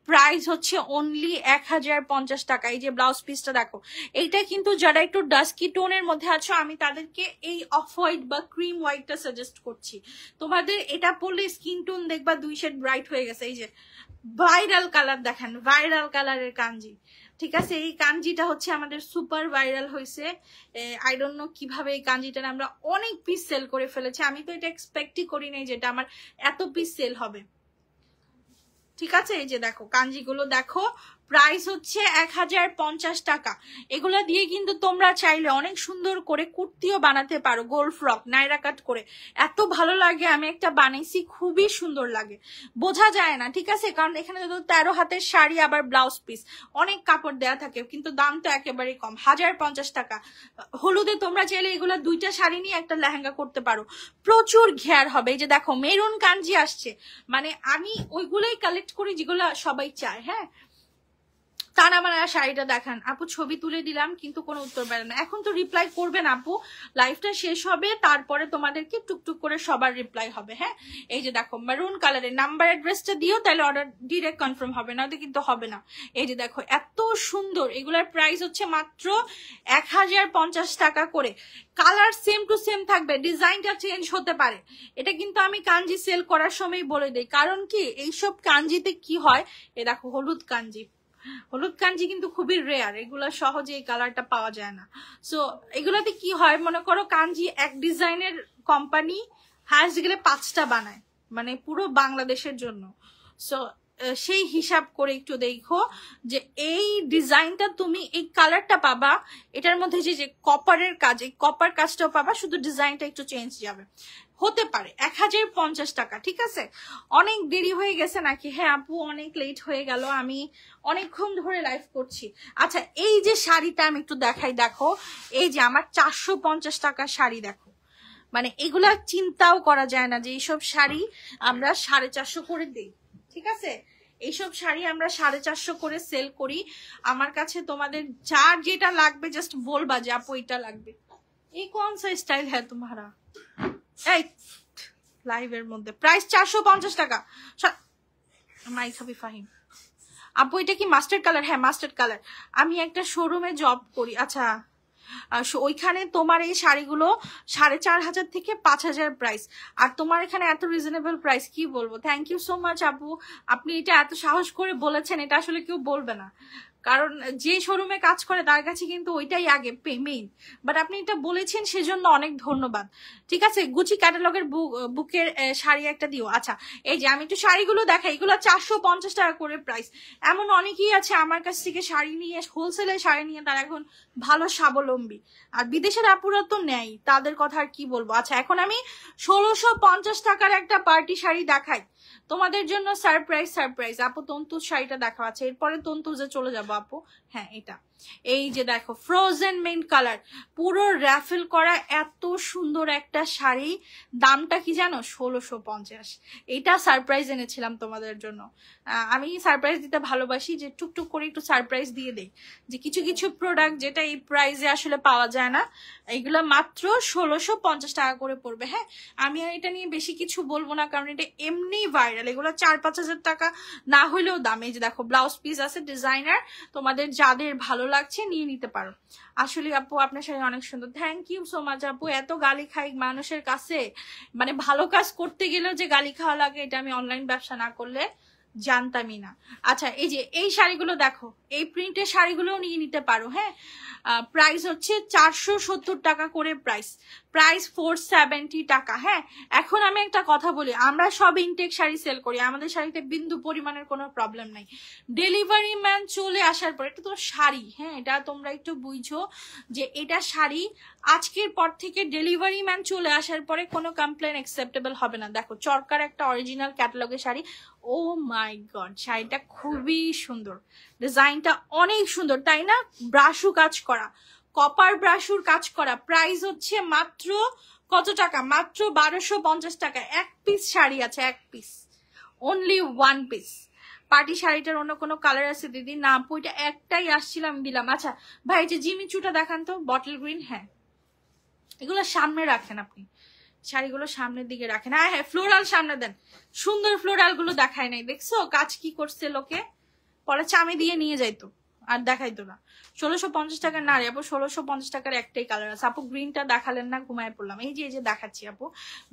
প্রাইস হচ্ছে অনলি 1050 টাকা। এই যে ব্লাউজ পিসটা দেখো, এইটা কিন্তু যারা একটু ডাস্কি টোনের মধ্যে আছো, আমি তাদেরকে এই অফ হোয়াইট বা ক্রিম হোয়াইটটা সাজেস্ট করছি। তোমাদের এটা পরলে স্কিন টোন দেখবা 2 শেড ব্রাইট হয়ে গেছে। এই যে ভাইরাল কালার দেখেন, ভাইরাল কালারের কাঞ্জি। ঠিক আছে, এই কাঞ্জিটা হচ্ছে আমাদের সুপার ভাইরাল হয়েছে। আই ডোন্ট নো কিভাবে এই কাঞ্জিটা আমরা অনেক পিস সেল করে ফেলেছি। আমি তো এটা এক্সপেক্টই করি নাই যেটা আমার এত পিস সেল হবে। ঠিক আছে, এই যে দেখো কাঞ্জিগুলো দেখো, প্রাইস হচ্ছে 1050 টাকা। এগুলা দিয়ে কিন্তু তোমরা চাইলে অনেক সুন্দর করে কুর্তিও বানাতে পারো, গোল ফ্রক নাইরা কাট করে। এত ভালো লাগে, আমি একটা বানাইছি, খুবই সুন্দর লাগে, বোঝা যায় না। ঠিক আছে, কারণ এখানে তো 13 হাতের শাড়ি, আবার ব্লাউজ পিস, অনেক কাপড় দেয়া থাকে, কিন্তু দাম তো একেবারেই কম, 1050 টাকা। হলুদে তোমরা চাইলে এগুলা 2টা শাড়ি নিয়ে একটা লেহেঙ্গা করতে পারো, প্রচুর ঘেয়ার হবে। এই যে দেখো মেরুন কাঞ্জি আসছে, মানে আমি ওইগুলোই কালেক্ট করি যেগুলো সবাই চায়। হ্যাঁ, তানাবানা শাড়িটা দেখান আপু, ছবি তুলে দিলাম কিন্তু কোনো উত্তর পেল না। এখন তো রিপ্লাই করবেন আপু, লাইভটা শেষ হবে, তারপরে তোমাদেরকে টুকটুক করে সবার রিপ্লাই হবে। হ্যাঁ, এই যে দেখো মেরুন কালারের, নাম্বার অ্যাড্রেসটা দিও, তাহলে অর্ডার ডিরেক্ট কনফার্ম হবে, না তো কিন্তু হবে না। এই যে দেখো এত সুন্দর, এগুলার প্রাইস হচ্ছে মাত্র 1050 টাকা করে। কালার সেম টু সেম থাকবে, ডিজাইনটা চেঞ্জ হতে পারে। এটা কিন্তু আমি কাঞ্জি সেল করার সময় বলে দিই, কারণ কি এইসব কাঞ্জিতে কি হয়, এ দেখো হলুদ কাঞ্জি, হলুদ কাঞ্জি কিন্তু খুবই রেয়ার, এগুলা সহজে এই কালারটা পাওয়া যায় না। সো এগুলাতে কি হয়, মনে করো কাঞ্জি এক ডিজাইনের কোম্পানি হায়েস্ট গেলে 5টা বানায়, মানে পুরো বাংলাদেশের জন্য। সো সেই হিসাব করে একটু দেখো যে এই ডিজাইনটা তুমি এই কালারটা পাবা, এটার মধ্যে যে কপারের কাজ, এই কপার কাজটাও পাবা, শুধু ডিজাইনটা একটু চেঞ্জ যাবে, হতে পারে। 1050 টাকা। ঠিক আছে, অনেক দেরি হয়ে গেছে নাকি? হ্যাঁ আপু, অনেক লেট হয়ে গেল, আমি অনেকক্ষণ ধরে লাইভ করছি। আচ্ছা, এই যে শাড়িটা আমি একটু দেখাই, দেখো এই যে আমার 450 টাকার শাড়ি, দেখো মানে এগুলা চিন্তাও করা যায় না যে এইসব শাড়ি আমরা 450 করে দিই। ঠিক আছে, এইসব শাড়ি আমরা 450 করে সেল করি। আমার কাছে তোমাদের যার যেটা লাগবে জাস্ট বলবা যে আপু এটা লাগবে। এই কোন সা স্টাইল হ্যাঁ তোমারা? এই লাইভের মধ্যে প্রাইস 450 টাকা। মাই খাবি ফাহিম আপু, এটা কি মাস্টার্ড কালার? হ্যাঁ মাস্টার্ড কালার। আমি একটা শোরুমে জব করি। আচ্ছা, ওইখানে তোমার এই শাড়িগুলো 4500 থেকে 5000 প্রাইস, আর তোমার এখানে এত রিজনেবল প্রাইস, কি বলবো। থ্যাংক ইউ সো মাচ আপু, আপনি এটা এত সাহস করে বলেছেন, এটা আসলে কেউ বলবে না, কারণ যে শোরুমে কাজ করে তার কাছে কিন্তু ওইটাই আগে মেইন। বাট আপনি এটা বলেছেন সেজন্য অনেক ধন্যবাদ। ঠিক আছে, গুচি ক্যাটালগের বুকের শাড়ি একটা দিও। আচ্ছা, এই যে আমি একটু শাড়িগুলো দেখাই, এগুলো 450 টাকা করে প্রাইস। এমন অনেকেই আছে আমার কাছ থেকে শাড়ি নিয়ে, হোলসেলে শাড়ি নিয়ে তারা এখন ভালো স্বাবলম্বী, আর বিদেশের আপুরা তো নেয়, তাদের কথা আর কি বলবো। আচ্ছা, এখন আমি 1650 টাকার একটা পার্টি শাড়ি দেখাই তোমাদের জন্য, সারপ্রাইজ সারপ্রাইজ। আপু তন্তুজ শাড়িটা দেখা আছে, এরপরে তন্তুজে চলে যাবো আপু। হ্যাঁ, এটা এই যে দেখো ফ্রোজেন মেইন কালার, পুরো র্যাফেল করা, এত সুন্দর একটা শাড়ি। দামটা কি জানো? 1650। এটা সারপ্রাইজ এনেছিলাম তোমাদের জন্য। আমি সারপ্রাইজ দিতে ভালোবাসি, যে টুকটুক করে একটু সারপ্রাইজ দিয়ে দেই, যে কিছু কিছু প্রোডাক্ট যেটা এই প্রাইসে আসলে পাওয়া যায় না, এইগুলো মাত্র 1650 টাকা করে পড়বে। হ্যাঁ, আমি আর এটা নিয়ে বেশি কিছু বলবো না, কারণ এটা এমনি ভাইরাল, এগুলো 4-5 হাজার টাকা না হলেও দাম। এই যে দেখো ব্লাউজ পিস আছে ডিজাইনার, তোমাদের যাদের ভালো লাগছে নিয়ে নিতে পারো। আসলে আপু আপনার সাথে অনেক সুন্দর, থ্যাংক ইউ সো মাচ আপু। এত গালি খাই মানুষের কাছে, মানে ভালো কাজ করতে গেলেও যে গালি খাওয়া লাগে, এটা আমি অনলাইন ব্যবসা না করলে জানতামই না। আচ্ছা, এই যে এই শাড়িগুলো দেখো, এই প্রিন্টের শাড়িগুলোও নিয়ে নিতে পারো। হ্যাঁ, প্রাইস হচ্ছে 470 টাকা করে প্রাইস। প্রাইস 470 টাকা। হ্যাঁ, এখন আমি একটা কথা বলি, আমরা সব ইনটেক শাড়ি সেল করি, আমাদের শাড়িতে বিন্দু পরিমাণের কোনো প্রবলেম নাই। ডেলিভারি ম্যান চলে আসার পর, এটা তো শাড়ি, হ্যাঁ এটা তোমরা একটু বুঝো যে এটা শাড়ি, আজকের পর থেকে ডেলিভারি ম্যান চলে আসার পরে কোনো কমপ্লেন অ্যাকসেপ্টেবল হবে না। দেখো চরকার একটা অরিজিনাল ক্যাটালগের শাড়ি, ও মাই গড শাড়িটা খুবই সুন্দর, ডিজাইনটা অনেক সুন্দর তাই না? ব্রাশু কাজ করা, কপার ব্রাশুর কাজ করা। প্রাইস হচ্ছে মাত্র কত টাকা? মাত্র 1250 টাকা। এক পিস শাড়ি আছে, এক piece, only one piece. Party শাড়িটার অন্য কোনো কালার আছে দিদি? না আপু এটা একটাই আসছিলাম দিলাম। আচ্ছা ভাই যে জিমিচুটা দেখান তো, বটল গ্রিন। হ্যাঁ এগুলো সামনে রাখেন আপনি, শাড়িগুলো সামনের দিকে রাখেন। হ্যাঁ হ্যাঁ ফ্লোরাল সামনে দেন, সুন্দর ফ্লোরাল গুলো দেখায় নাই, দেখছো কাজ কি করছে লোকে, পরে চামি দিয়ে নিয়ে যাইতো আর দেখাইতো না। 1650 টাকার না রে আপু, 1650 টাকার একটাই কালার আছে। আপু গ্রিনটা দেখালেন না, ঘুমায় পড়লাম। এই যে দেখাচ্ছি আপু,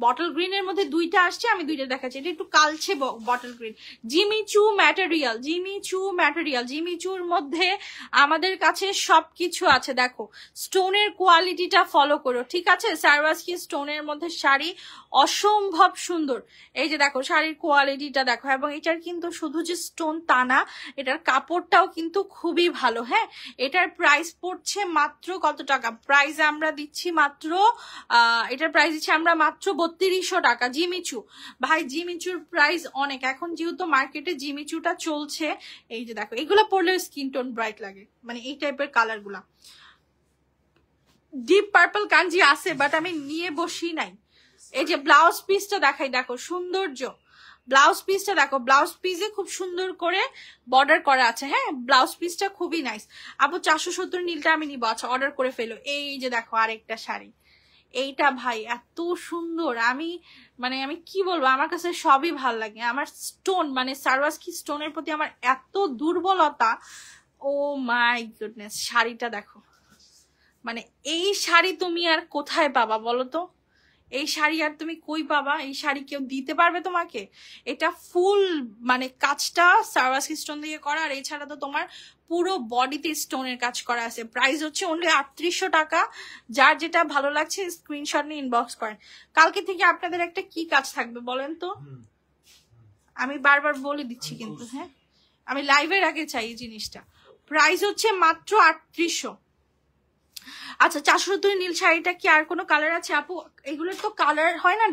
বটল গ্রিনের মধ্যে দুইটা আসছে, আমি দুইটা দেখাচ্ছি। এটা একটু কালছে বটল গ্রিন। জিমিচু ম্যাটেরিয়াল, জিমিচু ম্যাটেরিয়াল, জিমিচুর মধ্যে আমাদের কাছে সবকিছু আছে। দেখো স্টোনের কোয়ালিটিটা ফলো করো, ঠিক আছে? সারওয়াসকি স্টোনের মধ্যে শাড়ি অসম্ভব সুন্দর। এই যে দেখো শাড়ির কোয়ালিটিটা দেখো, এবং এটার কিন্তু শুধু যে স্টোন তা না, এটার কাপড়টাও কিন্তু খুবই ভালো। হ্যাঁ এটার প্রাইস পড়ছে মাত্র কত টাকা? প্রাইস আমরা দিচ্ছি মাত্র এটার প্রাইস দিচ্ছি আমরা মাত্র 3200 টাকা। জিমিচু ভাই, জিমিচুর প্রাইস অনেক, এখন যেহেতু মার্কেটে জিমিচুটা চলছে। এই যে দেখো এগুলা পরলে স্কিন টোন ব্রাইট লাগে, মানে এই টাইপের কালার গুলা। ডিপ পার্পল কাঞ্জি আছে বাট আমি নিয়ে বসি নাই। এই যে ব্লাউজ পিসটা দেখাই, দেখো সৌন্দর্য, ব্লাউজ পিসটা দেখো, ব্লাউজ পিসে খুব সুন্দর করে বর্ডার করা আছে। হ্যাঁ ব্লাউজ পিসটা খুবই নাইস। আপু 470 নীলটা আমি নিবো, আচ্ছা অর্ডার করে ফেলো। এই যে দেখো আরেকটা শাড়ি, এইটা ভাই এত সুন্দর, আমি মানে আমি কি বলবো, আমার কাছে সবই ভাল লাগে। আমার স্টোন মানে সারওয়াসকি স্টোনের প্রতি আমার এত দুর্বলতা, ও মাই গুডনেস। শাড়িটা দেখো, মানে এই শাড়ি তুমি আর কোথায় পাবা বলো তো? এই শাড়ি আর তুমি কই পাবা? এই শাড়ি কেউ দিতে পারবে তোমাকে? এটা ফুল মানে কাজটা সারওয়াসকি স্টোন দিয়ে করা, আর এছাড়া তো তোমার পুরো বডিতে স্টোনের কাজ করা আছে। প্রাইস হচ্ছে অনলি 3800 টাকা। যার যেটা ভালো লাগছে স্ক্রিনশট নিয়ে ইনবক্স করেন। কালকে থেকে আপনাদের একটা কি কাজ থাকবে বলেন তো? আমি বারবার বলে দিচ্ছি কিন্তু, হ্যাঁ আমি লাইভের আগে চাই এই জিনিসটা। প্রাইস হচ্ছে মাত্র 3800। আচ্ছা 470 নীল শাড়িটা কি আর কোনো কালার আছে আপু? এগুলোর তো কালার হয় না,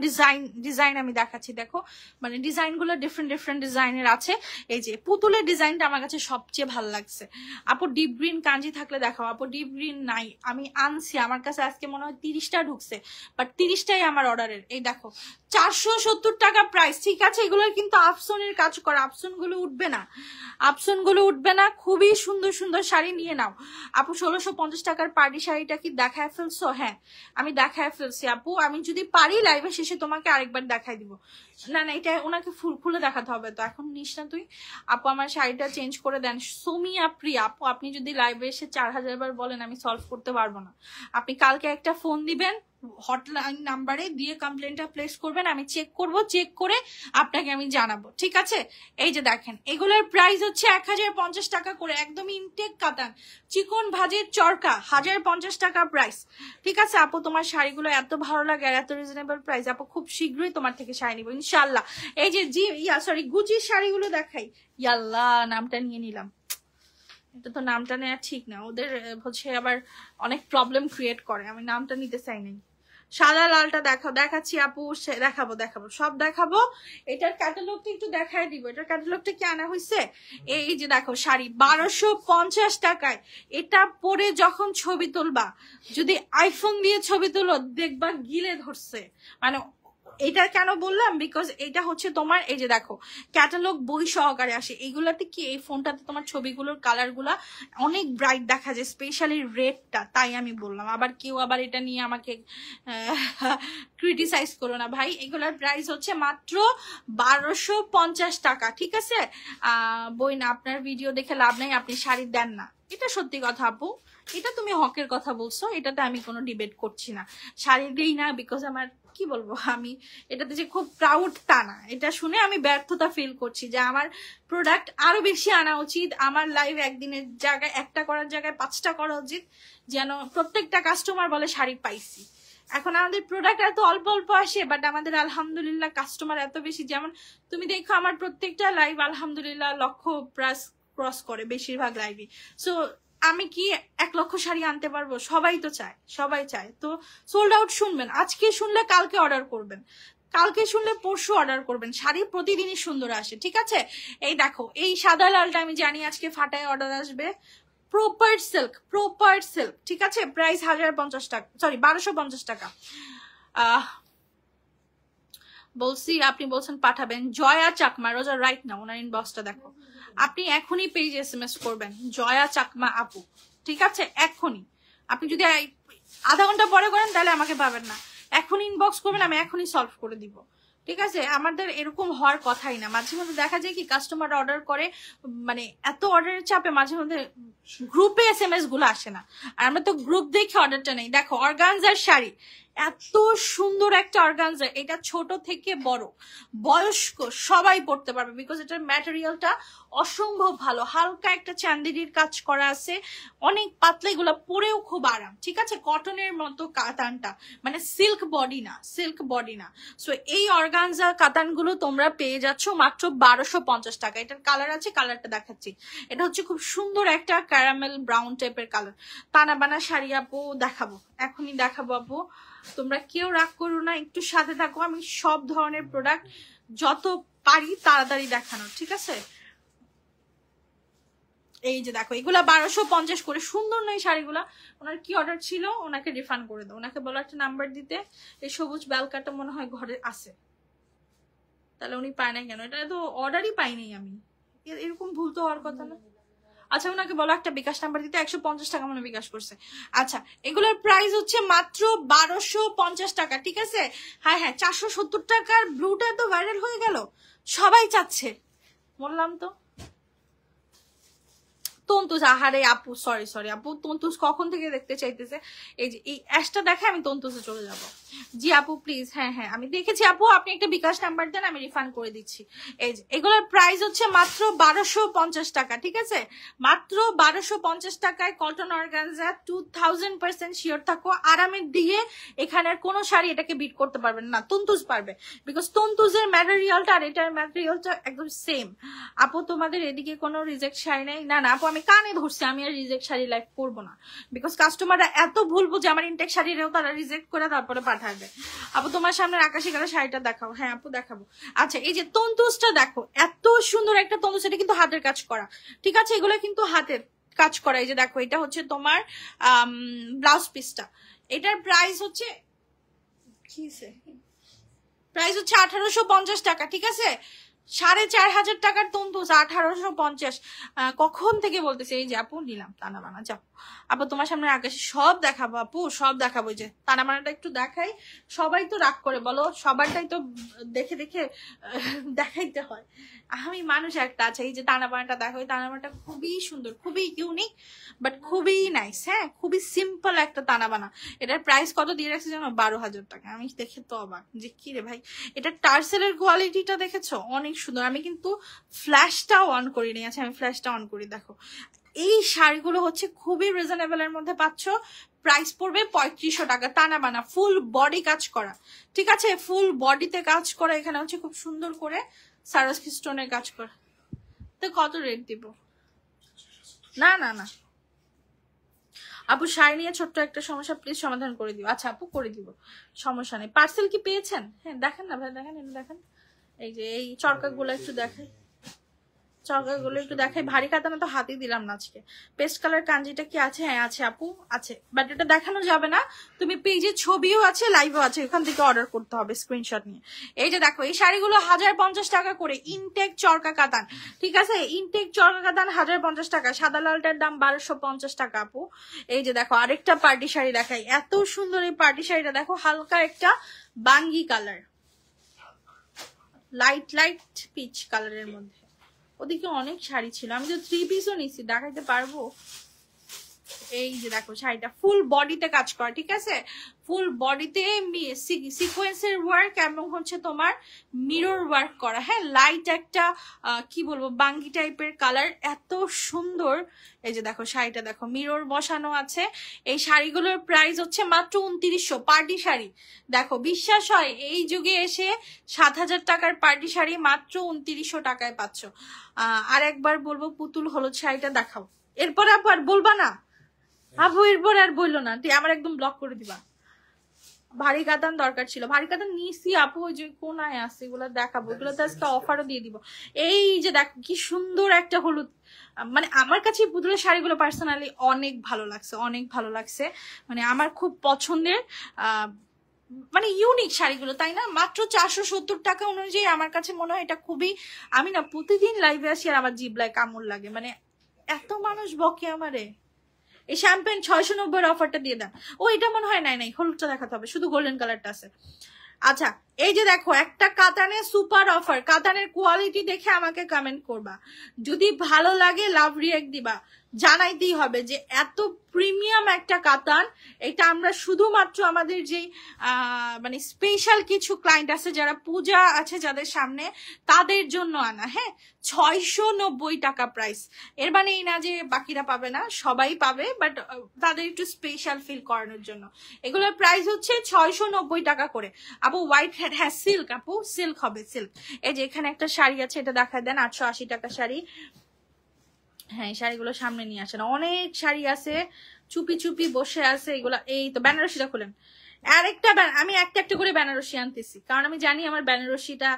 ডিজাইন আমি দেখাচ্ছি। দেখো মানে ডিজাইন গুলো ডিফারেন্ট ডিজাইনের আছে। এই যে পুতুলের ডিজাইনটা আমার কাছে সবচেয়ে ভালো লাগছে। আপু ডিপ গ্রিন কাঞ্জি থাকলে দেখাও। আপু ডিপ গ্রিন নাই, আমি আনছি, আমার কাছে আজকে মনে হয় 30টা ঢুকছে, বাট 30টাই আমার অর্ডারের। এই দেখো 470 টাকা প্রাইস, ঠিক আছে? এগুলোর কিন্তু আফসনের কাজ করা, আফসন গুলো উঠবে না, আফসন গুলো উঠবে না। খুবই সুন্দর সুন্দর শাড়ি নিয়ে নাও। আপু 1650 টাকার পার্টি শাড়িটা কি দেখায় ফেলছো? হ্যাঁ আমি দেখায় ফেলছি আপু, আমি যদি পারি লাইভে শেষে তোমাকে আরেকবার দেখাই দিব। না না এটা ওনাকে ফুল খুলে দেখাতে হবে তো, এখন নিস না তুই। আপু আমার শাড়িটা চেঞ্জ করে দেন। সুমিয়া প্রিয়া আপু, আপনি যদি লাইভে এসে 4000 বার বলেন আমি সলভ করতে পারবো না। আপনি কালকে একটা ফোন দিবেন, হটলাইন নাম্বারে দিয়ে কমপ্লেনটা প্লেস করবেন, আমি চেক করব, চেক করে আপনাকে আমি জানাবো, ঠিক আছে? এই যে দেখেন এগুলোর প্রাইস হচ্ছে 1050 টাকা করে, একদম ইনটেক কাতান চিকন ভাজের চরকা, 1050 টাকা প্রাইস, ঠিক আছে? আপু তোমার শাড়িগুলো এত ভালো লাগে আর এত রিজনেবল প্রাইস, আপু খুব শীঘ্রই তোমার থেকে শাড়ি নিবো ইনশাল্লাহ। এই যে গুচির শাড়িগুলো দেখাই। ইয়াল্লা নামটা নিয়ে নিলাম, এটা তো নামটা নেওয়া ঠিক না, ওদের হচ্ছে আবার অনেক প্রবলেম ক্রিয়েট করে, আমি নামটা নিতে চাই নাই। সাদা লালটা দেখাচ্ছি আপু, দেখাবো সব দেখাবো। এটার ক্যাটালগটা একটু দেখাই দিব। এটার ক্যাটালগটা কি আনা হয়েছে? এই যে দেখো শাড়ি 1250 টাকায়। এটা পরে যখন ছবি তুলবা, যদি আইফোন দিয়ে ছবি তুলো দেখবা গিলে ধরছে। মানে এটা কেন বললাম, বিকজ এটা হচ্ছে তোমার এই যে দেখো ক্যাটালগ বই সহকারে আসে। এইগুলাতে কি এই ফোনটাতে তোমার ছবিগুলোর কালার গুলা অনেক ব্রাইট দেখা যায়, স্পেশালি রেডটা, তাই আমি বললাম। আবার কেউ আবার এটা নিয়ে আমাকে ক্রিটিসাইজ করো না ভাই। এগুলার প্রাইস হচ্ছে মাত্র 1250 টাকা, ঠিক আছে? বই না, আপনার ভিডিও দেখে লাভ নাই, আপনি শাড়ি দেন না, এটা সত্যি কথা আপু, এটা তুমি হকের কথা বলছো, এটাতে আমি কোনো ডিবেট করছি না। শাড়ি দিই না বিকজ আমার কি বলবো, আমি এটাতে যে খুব প্রাউড তা না, এটা শুনে আমি ব্যর্থতা ফিল করছি যে আমার প্রোডাক্ট আরো বেশি আনা উচিত। আমার লাইভ একদিনের জায়গায় একটা করার জায়গায় 5টা করা উচিত, যেন প্রত্যেকটা কাস্টমার বলে শাড়ি পাইছি। এখন আমাদের প্রোডাক্ট এত অল্প অল্প আসে, বাট আমাদের আলহামদুলিল্লাহ কাস্টমার এত বেশি। যেমন তুমি দেখো আমার প্রত্যেকটা লাইভ আলহামদুলিল্লাহ লক্ষ প্লাস ক্রস করে বেশিরভাগ লাইভই। সো আমি কি 1 লক্ষ শাড়ি আনতে পারবো? সবাই তো চায়, সবাই চায়। তো সোল্ড আউট শুনবেন, আজকে শুনলে কালকে অর্ডার করবেন, কালকে শুনলে পরশু অর্ডার করবেন। শাড়ি প্রতিদিনই সুন্দর আসে, ঠিক আছে? এই দেখো এই সাদা লালটা আমি জানি আজকে ফাটায় অর্ডার আসবে। প্রপার সিল্ক, প্রপার সিল্ক, ঠিক আছে? প্রাইস 1050 টাকা, সরি 1250 টাকা। বলছি আপনি বলছেন পাঠাবেন। জয়া চাকমা রোজা, রাইট না, ওনার ইনবক্সটা দেখো। আপনি এখনই পেজ SMS করবেন জয়া চাকমা আপু, ঠিক আছে? এখনই। আপনি যদি আধা ঘন্টা পরে করেন তাহলে আমাকে পাবেন না, এখনই ইনবক্স করবেন, আমি এখনই সলভ করে দিব, ঠিক আছে? আমাদের এরকম হওয়ার কথাই না। মাঝে মধ্যে দেখা যায় কি কাস্টমার অর্ডার করে, মানে এত অর্ডারের চাপে মাঝে মধ্যে গ্রুপে SMS গুলো আসে না, আর আমরা তো গ্রুপ দেখে অর্ডারটা নেই। দেখো অর্গানজার শাড়ি, এত সুন্দর একটা অর্গানজা, এটা ছোট থেকে বড় বয়স্ক সবাই পড়তে পারবে, বিকজ এটার ম্যাটেরিয়ালটা অসম্ভব ভালো। হালকা একটা চান্দেরির কাজ করা আছে, অনেক পাতলা, এগুলো পরেও খুব আরাম, ঠিক আছে? কটনের মতো কাতানটা, মানে সিল্ক বডি না, সিল্ক বডি না। সো এই অর্গানজা কাতানগুলো তোমরা পেয়ে যাচ্ছ মাত্র 1250 টাকা। এটার কালার আছে, কালারটা দেখাচ্ছি। এটা হচ্ছে খুব সুন্দর একটা ক্যারামেল ব্রাউন টাইপের কালার। তানা বানা শাড়ি আপু দেখাবো, এখনই দেখাবো আপু, তোমরা কেউ রাগ করো না, একটু সাথে থাকো। আমি সব ধরনের প্রোডাক্ট যত পারি তাড়াতাড়ি দেখানো, ঠিক আছে? এই যে দেখো এগুলা 1250 করে, সুন্দর নয় শাড়িগুলা। ওনার কি অর্ডার ছিল, ওনাকে রিফান্ড করে দাও, ওনাকে বলো একটা নাম্বার দিতে। এই সবুজ বেলকাটা মনে হয় ঘরে আছে, তাহলে উনি পায় না কেন? এটা তো অর্ডারই পাইনি আমি, এরকম ভুল তো হওয়ার কথা না। আচ্ছা ওনাকে বলো একটা বিকাশ নাম্বার দিতে, 150 টাকা মনে বিকাশ করছে। আচ্ছা এগুলোর প্রাইস হচ্ছে মাত্র 1250 টাকা, ঠিক আছে? হ্যাঁ হ্যাঁ, 470 টাকার ব্লুটা তো ভাইরাল হয়ে গেল, সবাই চাচ্ছে, বললাম তো। তন্তুজ, আহারে আপু, সরি সরি আপু, তন্তুজ কখন থেকে দেখতে চাইতেছে। এই যে এই অ্যাশটা দেখে আমি তন্তুজে চলে যাব। জি আপু প্লিজ, হ্যাঁ হ্যাঁ আমি দেখেছি আপু, আপনি একটা বিকাশ নাম্বার দেন, আমি রিফান্ড করে দিচ্ছি। এই যে এগুলোর প্রাইস হচ্ছে মাত্র 1250 টাকা, ঠিক আছে? মাত্র 1250 টাকায় কটন অর্গানজা, 2000% শিওর থাকো আরামের দিয়ে এখানের কোনো শাড়ি এটাকে বিট করতে পারবেন না, তন্তুজ পারবে, বিকজ তন্তুজের ম্যাটেরিয়ালটা আর এটার ম্যাটেরিয়ালটা একদম সেম। আপু তোমাদের এদিকে কোনো রিজেক্ট শাড়ি নেই? না না আপু, আমি কানে ধরছি, আমি আর রিজেক্ট শাড়ি লাইভ করবো না, বিকজ কাস্টমাররা এত ভুল বুঝে আমার ইনটেক শাড়িরেও তারা রিজেক্ট করে তারপরে পাঠাবে। আপু তোমার সামনে আকাশি কালার শাড়িটা দেখাও। হ্যাঁ আপু দেখাবো। আচ্ছা এই যে তন্তুজটা দেখো, এত সুন্দর একটা তন্তুজ, এটা কিন্তু হাতের কাজ করা, ঠিক আছে? এগুলো কিন্তু হাতের কাজ করা। এই যে দেখো এটা হচ্ছে তোমার ব্লাউজ পিসটা, এটার প্রাইস হচ্ছে প্রাইস হচ্ছে 1850 টাকা, ঠিক আছে? 4500 টাকার তন্তুজ 1850। কখন থেকে বলতেছে। এই যে আপু নিলাম তানা বানা, যাও আপু তোমার সামনে আকাশে সব দেখাবো আপু, সব দেখাবো। যে তানা বানাটা একটু দেখাই, সবাই তো রাগ করে বলো, সবারটাই তো দেখে দেখে দেখাইতে হয়। আমি মানুষ একটা আছে। এই যে তানা বানাটা দেখো, এই তানা বানাটা খুবই সুন্দর, খুবই ইউনিক, বাট খুবই নাইস। হ্যাঁ খুবই সিম্পল একটা তানা বানা। এটার প্রাইস কত দিয়ে রাখছে জানো? 12,000 টাকা। আমি দেখে তো অবাক যে কি রে ভাই, এটা টার্সেলের কোয়ালিটিটা দেখেছো? অনেক সুন্দর। আমি কিন্তু ফ্ল্যাশটাও অন করি নি, আছে আমি ফ্ল্যাশটা অন করি। দেখো এই শাড়িগুলো হচ্ছে খুবই রিজনেবল এর মধ্যে পাচ্ছ। প্রাইস পড়বে 3500 টাকা। টানা বানা ফুল বডি কাজ করা, ঠিক আছে? ফুল বডিতে কাজ করা। এখানে হচ্ছে খুব সুন্দর করে সারস্কি স্টোনের কাজ করা। তো কত রেট দিব? না না না আপু, শাড়ি নিয়ে ছোট্ট একটা সমস্যা, প্লিজ সমাধান করে দিও। আচ্ছা আপু করে দিব, সমস্যা নেই। পার্সেল কি পেয়েছেন? হ্যাঁ দেখেন না ভাই, দেখেন এটা দেখেন। এই যে এই চরকাগুলো একটু দেখাই, চরকাগুলো একটু দেখাই। ভারী কাতানা তো হাতেই দিলাম না আজকে। পেস্ট কালার কাঞ্জিটা কি আছে? হ্যাঁ আছে আপু, আছে, বাট এটা দেখানো যাবে না। তুমি পেজে ছবিও আছে, লাইভও আছে, এখান থেকে অর্ডার করতে হবে স্ক্রিনশট নিয়ে। এই যে দেখো এই শাড়িগুলো 1050 টাকা করে, ইনটেক চরকা কাতান, ঠিক আছে? ইনটেক চরকা কাতান 1050 টাকা। সাদা লালটার দাম 1250 টাকা আপু। এই যে দেখো আরেকটা পার্টি শাড়ি দেখাই, এত সুন্দর এই পার্টি শাড়িটা দেখো, হালকা একটা বাঙ্গি কালার, লাইট লাইট পিচ কালারের মধ্যে। ওদিকে অনেক শাড়ি ছিল, আমি তো 3 পিসও নিচ্ছি, দেখাইতে পারবো? এই যে দেখো শাড়িটা ফুল বডিতে কাজ করা, ঠিক আছে, ফুল বডিতে সিকোয়েন্সের ওয়ার্ক এবং হচ্ছে তোমার মিরর ওয়ার্ক করা। হ্যাঁ, লাইট একটা কি বলবো বাঙ্গি টাইপের কালার, এত সুন্দর। এই যে দেখো শাড়িটা দেখো, মিরর বসানো আছে। এই শাড়িগুলোর প্রাইস হচ্ছে মাত্র 2900। পার্টি শাড়ি দেখো, বিশ্বাস হয় এই যুগে এসে 7000 টাকার পার্টি শাড়ি মাত্র 2900 টাকায় পাচ্ছ। আর একবার বলবো পুতুল হলুদ শাড়িটা দেখাও, এরপর আবার বলবা না আপু, এরপর আর বললো না, তুই আমার একদম ব্লক করে দিবা। ভারী কাতান দরকার ছিল, ভারী কাতান নিছি আপু, ওই যে কোনায় আছে এগুলো দেখাবো, এগুলো তো আজকে অফারও দিয়ে দিব। এই যে দেখো কি সুন্দর একটা হলুদ, মানে আমার কাছে পুতুলের শাড়িগুলো পার্সোনালি অনেক ভালো লাগছে, অনেক ভালো লাগছে, মানে আমার খুব পছন্দের মানে ইউনিক শাড়িগুলো, তাই না? মাত্র 470 টাকা অনুযায়ী আমার কাছে মনে হয় এটা খুবই, আমি না প্রতিদিন লাইভে আসি আর আমার জিবলায় কামড় লাগে, মানে এত মানুষ বকে আমারে। এই শ্যাম্পেন 690 অফারটা দিয়ে দেন। ও এটা মনে হয় নাই, হলুদটা দেখাতে হবে, শুধু গোল্ডেন কালারটা আছে। আচ্ছা, এই যে দেখো একটা কাতানের সুপার অফার, কাতানের কোয়ালিটি দেখে আমাকে কমেন্ট করবা, যদি ভালো লাগে লাভ রিঅ্যাক্ট দিবা। জানাইতেই হবে যে এত প্রিমিয়াম একটা কাতান, এটা আমরা শুধুমাত্র আমাদের যে মানে স্পেশাল কিছু ক্লায়েন্ট আছে যারা পূজা আছে যাদের সামনে, তাদের জন্য আনা। হ্যাঁ, 690 টাকা প্রাইস। এর মানে এই না যে বাকিরা পাবে না, সবাই পাবে, বাট তাদের একটু স্পেশাল ফিল করানোর জন্য এগুলোর প্রাইস হচ্ছে 690 টাকা করে। আপু হোয়াইট হ্যাট, হ্যাঁ সিল্ক আপু, সিল্ক হবে, সিল্ক। এই যে এখানে একটা শাড়ি আছে, এটা দেখায় দেন, 880 টাকা শাড়ি। হ্যাঁ, এই শাড়িগুলো সামনে নিয়ে আসেন, অনেক শাড়ি আছে, চুপি চুপি বসে আছে এগুলা। এই তো বেনারসিটা খুলেন, আরেকটা আমি একটা একটা করে বেনারসি আনতেছি, কারণ আমি জানি আমার বেনারসিটা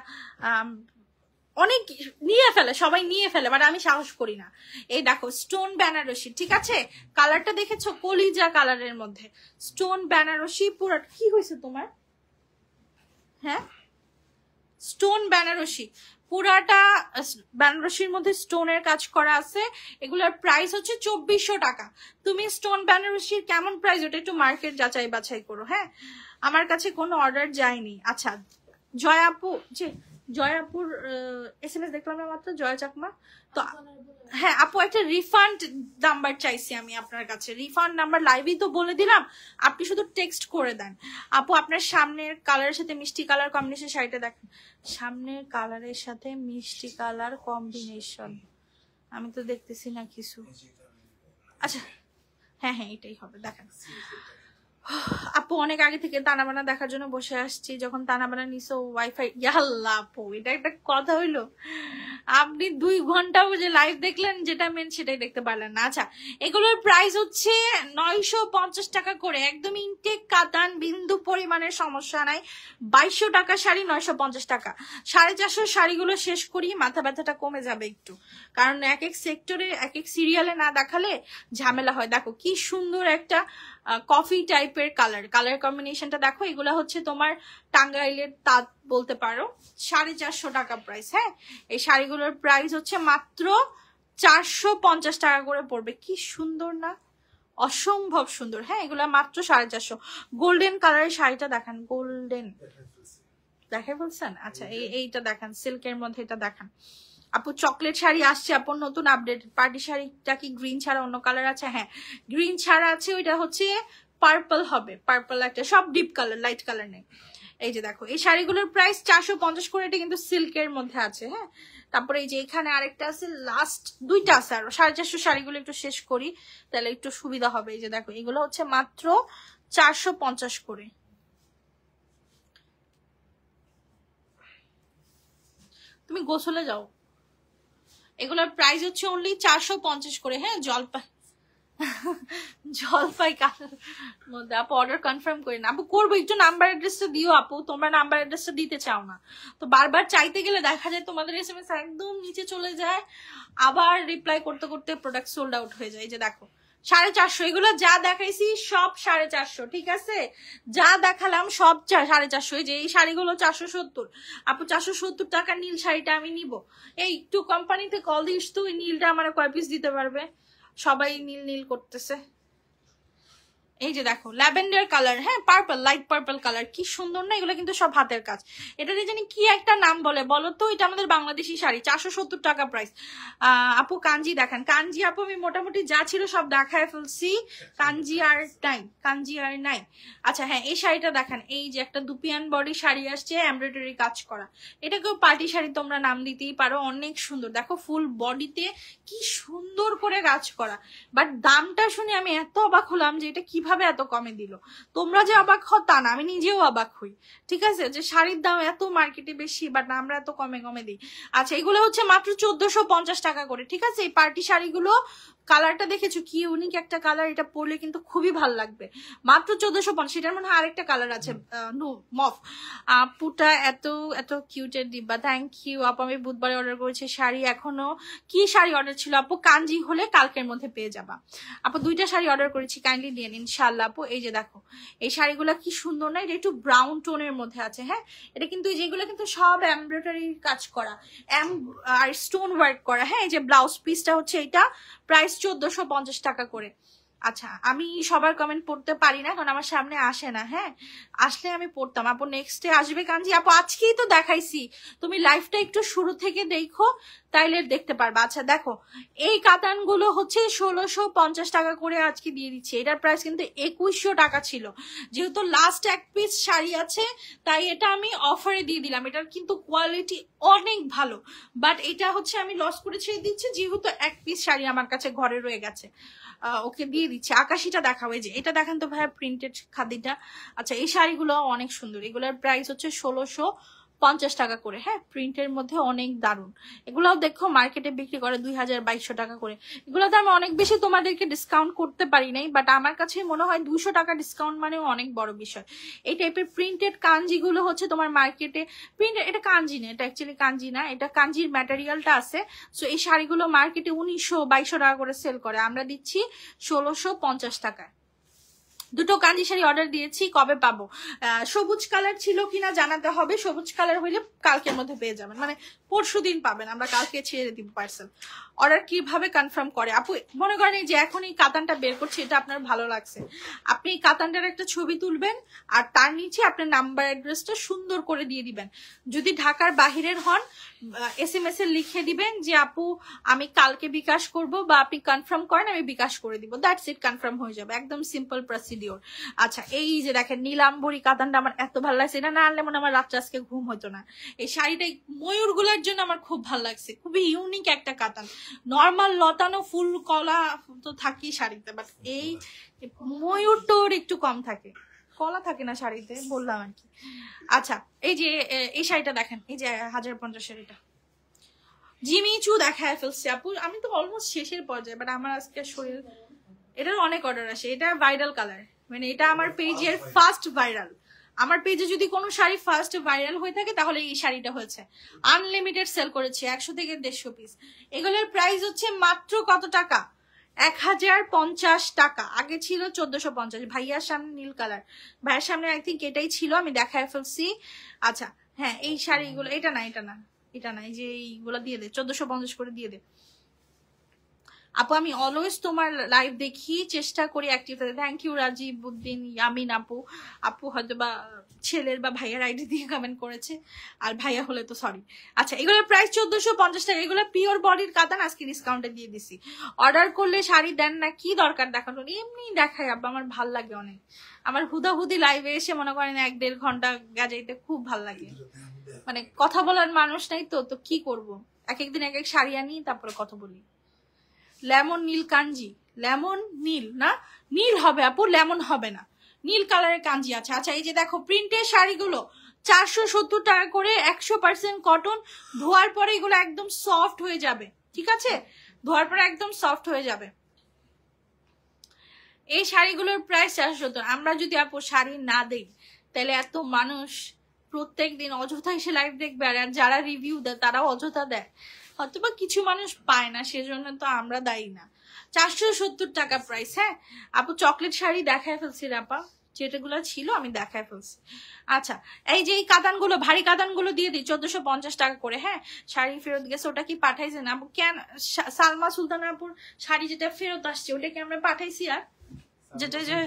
অনেক নিয়ে ফেলে, সবাই নিয়ে ফেলে, বাট আমি সাহস করি না। এই দেখো স্টোন বেনারসি, ঠিক আছে, কালারটা দেখেছো, কলিজা কালারের মধ্যে স্টোন বেনারসি। পুরো কি হয়েছে তোমার? হ্যাঁ, স্টোন বেনারসি, পুরাটা বেনারসির মধ্যে স্টোনের কাজ করা আছে। এগুলোর প্রাইস হচ্ছে 2400 টাকা। তুমি স্টোন বেনারসির কেমন প্রাইস ওটা একটু মার্কেট যাচাই বাছাই করো। হ্যাঁ, আমার কাছে কোনো অর্ডার যায়নি। আচ্ছা, জয় আপু, যে জয় আপুর SMS দেখলাম না মাত্র, জয় চাকমা। তো হ্যাঁ আপু, একটা রিফান্ড নাম্বার চাইছি আমি আপনার কাছে, রিফান্ড নাম্বার লাইভই তো বলে দিলাম, আপনি শুধু টেক্সট করে দেন। আপু আপনার সামনের কালারের সাথে মিষ্টি কালার কম্বিনেশন শাড়িটা দেখেন, সামনের কালারের সাথে মিষ্টি কালার কম্বিনেশন, আমি তো দেখতেছি না কিছু। আচ্ছা হ্যাঁ হ্যাঁ, এটাই হবে, দেখেন। আপু অনেক আগে থেকে তানাবানা দেখার জন্য বসে আসছি, যখন তানাবানা নিছো ওয়াইফাই, ইয়াল্লা আপু এটা একটা কথা হইলো, আপনি 2 ঘন্টা যে লাইভ দেখলেন, যেটা মেন সেটাই দেখতে পারলেন না। আচ্ছা, এগুলোর প্রাইস হচ্ছে 950 টাকা করে, একদম ইনটেক কাতান, বিন্দু পরিমাণের সমস্যা নাই। 2200 টাকা শাড়ি 950 টাকা। 450 শাড়িগুলো শেষ করি, মাথা ব্যথাটা কমে যাবে একটু, কারণ এক এক সেক্টরে এক এক সিরিয়ালে না দেখালে ঝামেলা হয়। দেখো কি সুন্দর একটা কফি টাইপের কালার, কালার কম্বিনেশনটা দেখো। এগুলা হচ্ছে তোমার টাঙ্গাইলের তাঁত বলতে পারো। 450 টাকা প্রাইস। হ্যাঁ, এই শাড়িগুলোর প্রাইস হচ্ছে মাত্র 450 টাকা করে পড়বে। কি সুন্দর না, অসম্ভব সুন্দর। হ্যাঁ, এগুলা মাত্র 450। গোল্ডেন কালারের শাড়িটা দেখান, গোল্ডেন দেখে বলছেন। আচ্ছা, এইটা দেখান, সিল্কের মধ্যে এটা দেখান। আপু চকলেট শাড়ি আসছে, আপুর নতুন আপডেট। পার্টি শাড়িটা কি গ্রিন ছাড়া অন্য কালার আছে? হ্যাঁ, গ্রিন ছাড়া আছে, ওইটা হচ্ছে পার্পল হবে, পার্পল একটা, সব ডিপ কালার, লাইট কালার নেই। এই যে দেখো, এই শাড়িগুলোর প্রাইস 450 করে, এটা কিন্তু সিল্কের মধ্যে আছে। হ্যাঁ, তারপরে এই যে এখানে আরেকটা আছে, লাস্ট 2টা আছে আরো। 450 শাড়িগুলো একটু শেষ করি, তাহলে একটু সুবিধা হবে। এই যে দেখো, এগুলো হচ্ছে মাত্র 450 করে। তুমি গোসলে যাও, এগুলোর প্রাইস হচ্ছে অনলি 450 করে। হ্যাঁ, জলপাই কালার মধ্যে। আপু অর্ডার কনফার্ম করি না, আপু করবো, একটু নাম্বার অ্যাড্রেসটা দিও আপু, তোমরা নাম্বার অ্যাড্রেসটা দিতে চাও না তো, বারবার চাইতে গেলে দেখা যায় তোমাদের SMS একদম নিচে চলে যায়, আবার রিপ্লাই করতে করতে প্রোডাক্ট সোল্ড আউট হয়ে যায়। এই যে দেখো 450, এগুলো যা দেখাইছি সব 450, ঠিক আছে, যা দেখালাম সব 450। এই যে এই শাড়িগুলো 470। আপু 470 টাকা নীল শাড়িটা আমি নিব। এই একটু কোম্পানিতে কল দিস তো, ওই নীলটা আমার কয় পিস দিতে পারবে? সবাই নীল নীল করতেছে। এই যে দেখো ল্যাভেন্ডার কালার, হ্যাঁ পার্পল, লাইট পার্পল কালার, কি সুন্দর না এগুলো, কিন্তু সব হাতের কাজ। এটাতে জানি কি একটা নাম বলে বলো তো, এটা আমাদের বাংলাদেশি শাড়ি, 470 টাকা প্রাইস। আপু কাঞ্জি দেখান। কাঞ্জি আপু আমি মোটামুটি যা ছিল সব দেখায় ফেলছি, কাঞ্জি আর নাই, কাঞ্জি আর নাই। আচ্ছা হ্যাঁ এই শাড়িটা দেখান, এই যে একটা দুপিয়ান বডি শাড়ি আসছে এমব্রয়ডারি কাজ করা, এটাকেও পার্টি শাড়ি তোমরা নাম দিতেই পারো, অনেক সুন্দর। দেখো ফুল বডিতে কি সুন্দর করে কাজ করা, বাট দামটা শুনে আমি এত অবাক হলাম যে এটা কিভাবে এত কমে দিল। তোমরা যে অবাক হও তা না, আমি নিজেও অবাক হই। ঠিক আছে, যে শাড়ির দাম এত মার্কেটে বেশি বাট আমরা এত কমে কমে দিই। আচ্ছা এগুলো হচ্ছে মাত্র 1450 টাকা করে। ঠিক আছে, এই পার্টি শাড়িগুলো কালারটা দেখেছো কি ইউনিক একটা কালার, এটা পরলে কিন্তু খুবই ভালো লাগবে। মাত্র 1450। এটার মনে হয় আরেকটা কালার আছে মফ। আপুটা এত এত কিউটের দিব্যা, থ্যাংক ইউ আপু। আমি বুধবারে অর্ডার করেছি শাড়ি, এখনো কি শাড়ি অর্ডার ছিল আপু? কাঞ্জি হলে কালকের মধ্যে পেয়ে যাবা আপু। 2টা শাড়ি অর্ডার করেছি, কাইন্ডলি দিয়ে নিন ইনশাআল্লাহ আপু। এই যে দেখো এই শাড়িগুলো কি সুন্দর না, এটা একটু ব্রাউন টোনের মধ্যে আছে। হ্যাঁ এটা কিন্তু যেগুলো কিন্তু সব এমব্রয়ডারি কাজ করা আর স্টোন ওয়ার্ক করা। হ্যাঁ এই যে ব্লাউজ পিসটা হচ্ছে এটা, প্রাইস 1450 টাকা করে। আচ্ছা আমি সবার কমেন্ট পড়তে পারি না কারণ আমার সামনে আসে না, হ্যাঁ আসলে আমি পড়তাম। আপু নেক্সটে আসবে কাঞ্জি আপু? আজকেই তো দেখাইছি, তুমি লাইভটা একটু শুরু থেকে দেখো তাইলে দেখতে পারবা। আচ্ছা দেখো এই কাতানগুলো হচ্ছে 1650 টাকা করে আজকে দিয়ে দিচ্ছি, এটার প্রাইস কিন্তু 2100 টাকা ছিল। যেহেতু লাস্ট এক পিস শাড়ি আছে তাই এটা আমি অফারে দিয়ে দিলাম। এটার কিন্তু কোয়ালিটি অনেক ভালো, বাট এটা হচ্ছে আমি লস করে ছেড়ে দিচ্ছি যেহেতু এক পিস শাড়ি আমার কাছে ঘরে রয়ে গেছে, ওকে দিয়ে দিচ্ছি। আকাশিটা দেখাবো, এই যে এটা দেখেন তো ভাইয়া প্রিন্টেড খাদিটা। আচ্ছা এই শাড়িগুলো অনেক সুন্দর, এগুলোর প্রাইস হচ্ছে 1650 টাকা করে। হ্যাঁ প্রিন্টের মধ্যে অনেক দারুণ, এগুলাও দেখো মার্কেটে বিক্রি করে 2200 টাকা করে। এগুলোতে আমি অনেক বেশি তোমাদেরকে ডিসকাউন্ট করতে পারি নাই, বাট আমার কাছে মনে হয় 200 টাকা ডিসকাউন্ট মানে অনেক বড় বিষয়। এই টাইপের প্রিন্টেড কাঞ্জিগুলো হচ্ছে তোমার মার্কেটে প্রিন্টেড, এটা কাঞ্জি না, এটা অ্যাকচুয়ালি কাঞ্জি না, এটা কাঞ্জির ম্যাটেরিয়ালটা আছে। সো এই শাড়িগুলো মার্কেটে 1900-2200 টাকা করে সেল করে, আমরা দিচ্ছি 1650 টাকায়। 2টো কাঞ্জি শাড়ি অর্ডার দিয়েছি, কবে পাবো? সবুজ কালার ছিল কিনা জানাতে হবে, সবুজ কালার হইলে কালকের মধ্যে পেয়ে যাবেন, মানে পরশুদিন পাবেন, আমরা কালকে ছেড়ে দিব পার্সেল। অর্ডার কিভাবে কনফার্ম করে আপু? মনে করেন যে এখন এই কাতানটা বের করছে, এটা আপনার ভালো লাগছে, আপনি এই কাতানটার একটা ছবি তুলবেন আর তার নিচে আপনার নাম্বার অ্যাড্রেসটা সুন্দর করে দিয়ে দিবেন। যদি ঢাকার বাহিরের হন SMS এ লিখে দিবেন যে আপু আমি কালকে বিকাশ করব, বা আপনি কনফার্ম করেন আমি বিকাশ করে দিব, দ্যাটস ইট, কনফার্ম হয়ে যাবে, একদম সিম্পল প্রসিডিওর। আচ্ছা এই যে দেখেন নীলাম্বরী কাতানটা আমার এত ভালো লাগছে, এটা না আনলে মনে আমার রাত্রে আজকে ঘুম হতো না। এই শাড়িটা ময়ূর গুলার জন্য আমার খুব ভালো লাগছে, খুবই ইউনিক একটা কাতান। নর্মাল লতানো ফুল কলা তো থাকি শাড়িতে, বাট এই ময়ূর তোর একটু কম থাকে, কলা থাকে না শাড়িতে, বললাম আর কি। আচ্ছা এই যে এই শাড়িটা দেখেন, এই যে 1050 শাড়িটা জিমিচু দেখায় ফেলছে আপু, আমি তো অলমোস্ট শেষের পর্যায়ে, বাট আমার আজকে শরীর, এটার অনেক অর্ডার আসে। এটা ভাইরাল কালার, মানে এটা আমার পেজের ফার্স্ট ভাইরাল। আমার পেজে যদি কোনো শাড়ি ফার্স্ট ভাইরাল হয়ে থাকে তাহলে এই শাড়িটা হয়েছে। আনলিমিটেড সেল করেছি 100 থেকে 150 পিস। এগুলোর প্রাইস হচ্ছে মাত্র কত টাকা? 1050 টাকা। আগে ছিল 1450। ভাইয়ার সামনে নীল কালার, ভাইয়ার সামনে আই থিঙ্ক এটাই ছিল, আমি দেখায় ফেলছি। আচ্ছা হ্যাঁ এই শাড়িগুলো, এটা না এটা না এটা না, এই যে এইগুলো দিয়ে দে, 1450 করে দিয়ে দে আপু। আমি অলওয়েজ তোমার লাইভ দেখি, চেষ্টা করি অ্যাক্টিভ থাকতে। থ্যাংক ইউ রাজীব উদ্দিন ইয়ামিন আপু। আপু হয়তো বা ছেলের বা ভাইয়ার আইডি দিয়ে কমেন্ট করেছে, আর ভাইয়া হলে তো সরি। আচ্ছা এগুলোর প্রাইস 1450 টাকা। এগুলো পিওর বডির কাতান, আজকে ডিসকাউন্টে দিয়ে দিছি। অর্ডার করলে শাড়ি দেন না, কি দরকার দেখানো, এমনি দেখাই আপু, আমার ভাল লাগে অনেক। আমার হুদাহুদি লাইভে এসে মনে করেন 1-1.5 ঘন্টা গাজাইতে খুব ভাল লাগে, মানে কথা বলার মানুষ নাই তো, তো কি করব, এক একদিন এক এক শাড়ি আনি তারপরে কথা বলি। লেমন নীল কাঞ্জি, লেমন নীল না, নীল হবে আপু, লেমন হবে না, নীল কালারের কাঞ্জি আছে। আচ্ছা এই যে দেখো প্রিন্টের শাড়িগুলো 470 টাকা করে, 100% কটন। ধোয়ার পরে এগুলো একদম সফট হয়ে যাবে, ঠিক আছে, ধোয়ার পরে একদম সফট হয়ে যাবে। এই শাড়িগুলোর প্রাইস 470। আমরা যদি আপু শাড়ি না দেই তাহলে এত মানুষ প্রত্যেক দিন অযথা এসে লাইভ দেখবে, আর যারা রিভিউ দেয় তারাও অযথা দেয়, হয়তোবা কিছু মানুষ পায় না, সেজন্য তো আমরা দায়ী না। 470 টাকা প্রাইস। হ্যাঁ আপু চকলেট শাড়ি দেখায় ফেলছি আপা, যেটাগুলো ছিল আমি দেখায় ফেলছি। আচ্ছা এই যে এই কাতানগুলো, ভারী কাতানগুলো দিয়ে দিই 1450 টাকা করে। হ্যাঁ শাড়ি ফেরত গেছে, ওটা কি পাঠাইছেন আপু? কেন সালমা সুলতানা আপুর শাড়ি যেটা ফেরত আসছে ওটা কি আমরা পাঠাইছি? আর যেটা যে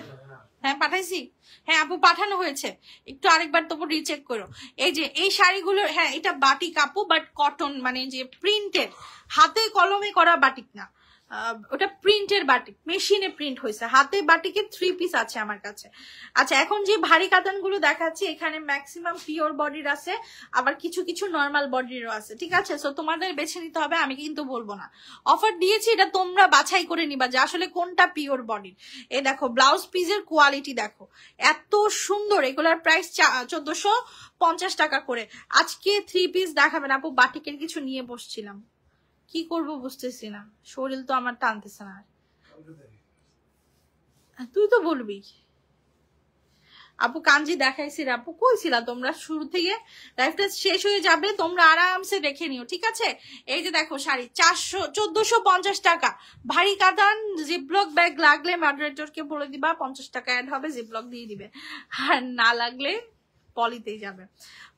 হ্যাঁ পাঠাইছি, হ্যাঁ আপু পাঠানো হয়েছে, একটু আরেকবার তবু রিচেক করো। এই যে এই শাড়িগুলো, হ্যাঁ এটা বাটিক আপু, বাট কটন, মানে যে প্রিন্টেড, হাতে কলমে করা বাটিক না, ওটা প্রিন্টের বাটিক, মেশিনে প্রিন্ট হয়েছে, হাতে বাটিকের 3 পিস আছে আমার কাছে। আচ্ছা এখন যে ভারী কাতানগুলো দেখাচ্ছি এখানে ম্যাক্সিমাম পিওর বডির আছে, আবার কিছু কিছু নর্মাল বডিরও আছে, ঠিক আছে? সো তোমাদের বেছে নিতে হবে, আমি কিন্তু বলবো না। অফার দিয়েছি, এটা তোমরা বাছাই করে নিবা যে আসলে কোনটা পিওর বডির। এই দেখো ব্লাউজ পিসের কোয়ালিটি দেখো, এত সুন্দর। এগুলার প্রাইস 1450 টাকা করে। আজকে 3 পিস দেখাবেন আপু, বাটিকের কিছু নিয়ে বসছিলাম, কি করব বুঝতেছি না, শরীর তো আমার টানতেছে না। তুই তো বলবি আপু, কাঞ্জি দেখাইছি রে আপু, কইছিলা তোমরা শুরু থেকে, লাইফটা শেষ হয়ে যাবে তোমরা আরামসে দেখে নিও, ঠিক আছে? এই যে দেখো শাড়ি 1450 টাকা, ভারী কাতান, জিপলক ব্যাগ লাগলে মডারেটরকে বলে দিবা 50 টাকা অ্যাড হবে, জিপলক দিয়ে দিবে, আর না লাগলে পলিতেই যাবে।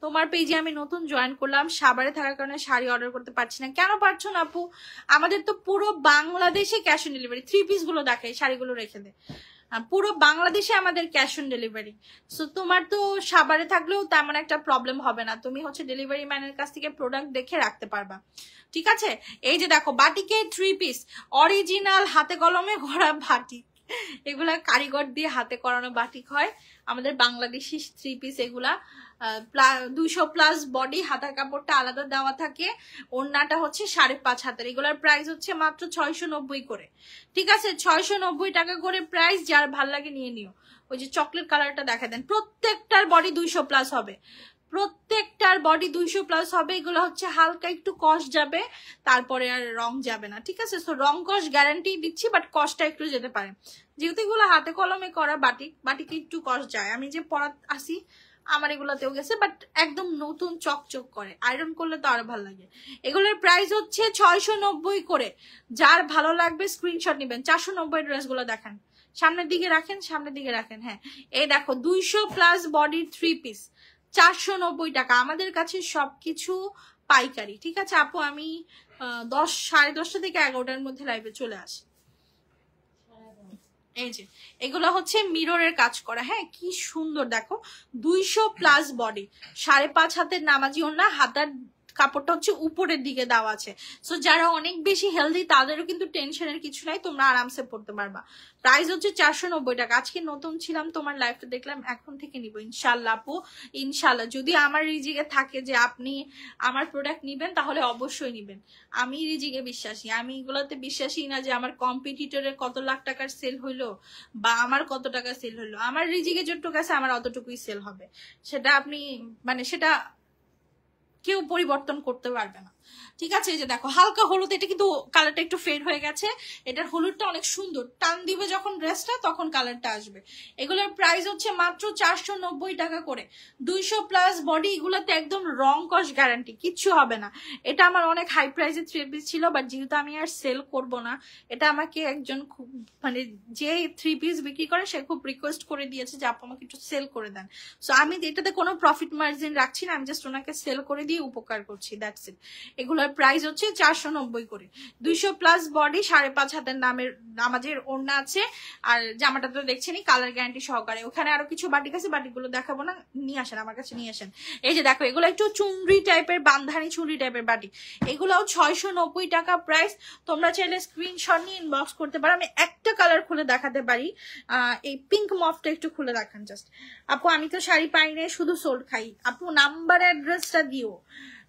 তোমার পেজে আমি নতুন জয়েন করলাম, সাভারে থাকার কারণে শাড়ি অর্ডার করতে পারছি না। কেন পারছো না আপু? আমাদের তো পুরো বাংলাদেশে ক্যাশ অন ডেলিভারি। 3 পিস গুলো দেখাই, শাড়িগুলো রেখে দে। পুরো বাংলাদেশে আমাদের ক্যাশ অন ডেলিভারি। সো তোমার তো সাভারে থাকলেও তেমন একটা প্রবলেম হবে না, তুমি হচ্ছে ডেলিভারি ম্যানের কাছ থেকে প্রোডাক্ট দেখে রাখতে পারবা, ঠিক আছে? এই যে দেখো বাটিকে 3 পিস, অরিজিনাল হাতে কলমে করা বাটিক, এগুলা কারিগর দিয়ে হাতে করানো বাটিক হয়, আমাদের বাংলাদেশি 3 পিস এগুলা। 200+ বডি, হাতার কাপড়টা আলাদা দেওয়া থাকে, ওড়নাটা হচ্ছে 5.5 হাতের। এগুলার প্রাইস হচ্ছে মাত্র 690 করে, ঠিক আছে? 690 টাকা করে প্রাইস, যার ভাল লাগে নিয়ে নিও। ওই যে চকলেট কালারটা দেখা দেন, প্রত্যেকটার বডি 200+ হবে, প্রত্যেকটার বডি 200+ হবে। এগুলো হচ্ছে হালকা একটু কস যাবে, তারপরে আর রং যাবে না, ঠিক আছে? সো রং কস গ্যারান্টি দিচ্ছি, বাট কসটা একটু যেতে পারে, যেহেতু এগুলো হাতে কলমে করা বাটিক, বাটিকে একটু কস যায়। আমি যে পরা আসি আমার এগুলাতেও গেছে, বাট একদম নতুন চকচক করে, আয়রন করলে তো আরো ভালো লাগে। এগুলোর প্রাইস হচ্ছে 690 করে, যার ভালো লাগবে স্ক্রিনশট নিবেন। 490 ড্রেসগুলো দেখান, সামনের দিকে রাখেন, সামনের দিকে রাখেন। হ্যাঁ এই দেখো 200+ বডির 3 পিস, 490 টাকা। আমাদের কাছে সবকিছু পাইকারি, ঠিক আছে আপু? আমি 10 সাড়ে 10টা থেকে 11টার মধ্যে লাইভে চলে আসি। এই যে এগুলো হচ্ছে মিররের কাজ করা, হ্যাঁ কি সুন্দর দেখো, 200+ বডি, 5.5 হাতের নামাজি ওড়না, হাতার কাপড়টা হচ্ছে উপরের দিকে দেওয়া আছে। সো যারা অনেক বেশি হেলদি তাদেরও কিন্তু টেনশনের কিছু নাই, তোমরা আরামসে পড়তে পারবা। প্রাইস হচ্ছে 490 টাকা। আজকে নতুন ছিলাম, তোমার লাইফটা দেখলাম, এখন থেকে নিব ইনশাল্লাহ আপু, ইনশাল্লাহ। যদি আমার রিজিকে থাকে যে আপনি আমার প্রোডাক্ট নিবেন, তাহলে অবশ্যই নিবেন। আমি রিজিকে বিশ্বাসী, আমি এগুলোতে বিশ্বাসী না যে আমার কম্পিটিটরের কত লাখ টাকার সেল হইলো বা আমার কত টাকা সেল হইলো। আমার রিজিকে যতটুকু আছে আমার অতটুকুই সেল হবে, সেটা আপনি মানে সেটা কেউ পরিবর্তন করতে পারবে না, ঠিক আছে? এই যে দেখো হালকা হলুদ, এটা কিন্তু কালারটা একটু ফেড হয়ে গেছে, এটার হলুদটা অনেক সুন্দর, টান দিবে যখন ড্রেসটা তখন কালারটা আসবে। এগুলোর প্রাইস হচ্ছে মাত্র 490 টাকা করে, 200+ বডি। এগুলোতে একদম রং কস গ্যারান্টি, কিচ্ছু হবে না। এটা আমার অনেক হাই প্রাইসের 3 পিস ছিল, বাট যেহেতু আমি আর সেল করব না, এটা আমাকে একজন খুব মানে যে 3 পিস বিক্রি করে সে খুব রিকোয়েস্ট করে দিয়েছে যে আপু আমাকে একটু সেল করে দেন। সো আমি এটাতে কোনো প্রফিট মার্জিন রাখছি না, আমি জাস্ট ওনাকে সেল করে দিয়ে উপকার করছি, দ্যাটস ইট। এগুলোর প্রাইস হচ্ছে 490 করে, 200+ বডি, 5.5 হাতের নামাজের ওড়না আছে, আর জামাটা তো দেখছেনই কালার গ্যারান্টি সহকারে। ওখানে আরো কিছু বাটিক আছে, বাটিকগুলো দেখাবো না, নিয়ে আসেন আমার কাছে, নিয়ে আসেন। এই যে দেখো এগুলো একটু চুনরি টাইপের, বান্ধানি চুনরি টাইপের বাটিক, এগুলোও 690 টাকা প্রাইস। তোমরা চাইলে স্ক্রিনশট নিয়ে ইনবক্স করতে পারো। আমি একটা কালার খুলে দেখাতে পারি, এই পিঙ্ক মফটা একটু খুলে দেখান জাস্ট। আপু আমি তো শাড়ি পাই না, শুধু সোল খাই। আপু নাম্বার অ্যাড্রেসটা দিও,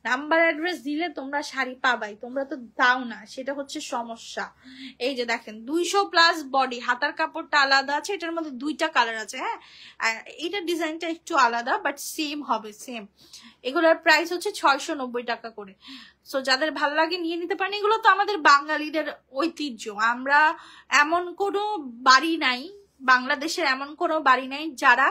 নাম্বার অ্যাড্রেস দিলে তোমরা শাড়ি পাবাই, তোমরা তো দাও না, সেটা হচ্ছে সমস্যা। এই যে দেখেন 200+ বডি, হাতার কাপড়টা আলাদা আছে, এটার মধ্যে 2টা কালার আছে। হ্যাঁ এইটার ডিজাইনটা একটু আলাদা, বাট সেম হবে, সেম। এগুলোর প্রাইস হচ্ছে 690 টাকা করে। সো যাদের ভালো লাগে নিয়ে নিতে পারেন। এগুলো তো আমাদের বাঙালিদের ঐতিহ্য, আমরা এমন কোনো বাড়ি নাই, বাংলাদেশের এমন কোনো বাড়ি নাই যারা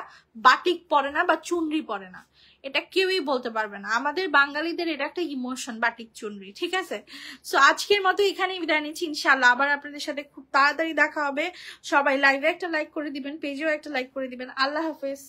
বাটিক পরে না বা চুনরি পরে না, এটা কেউই বলতে পারবে না। আমাদের বাঙালিদের এটা একটা ইমোশন, বাটিক চুনরি, ঠিক আছে? সো আজকের মতো এখানেই বিদায় নিচ্ছি, ইনশাআল্লাহ আবার আপনাদের সাথে খুব তাড়াতাড়ি দেখা হবে। সবাই লাইভে একটা লাইক করে দিবেন, পেজেও একটা লাইক করে দিবেন। আল্লাহ হাফেজ।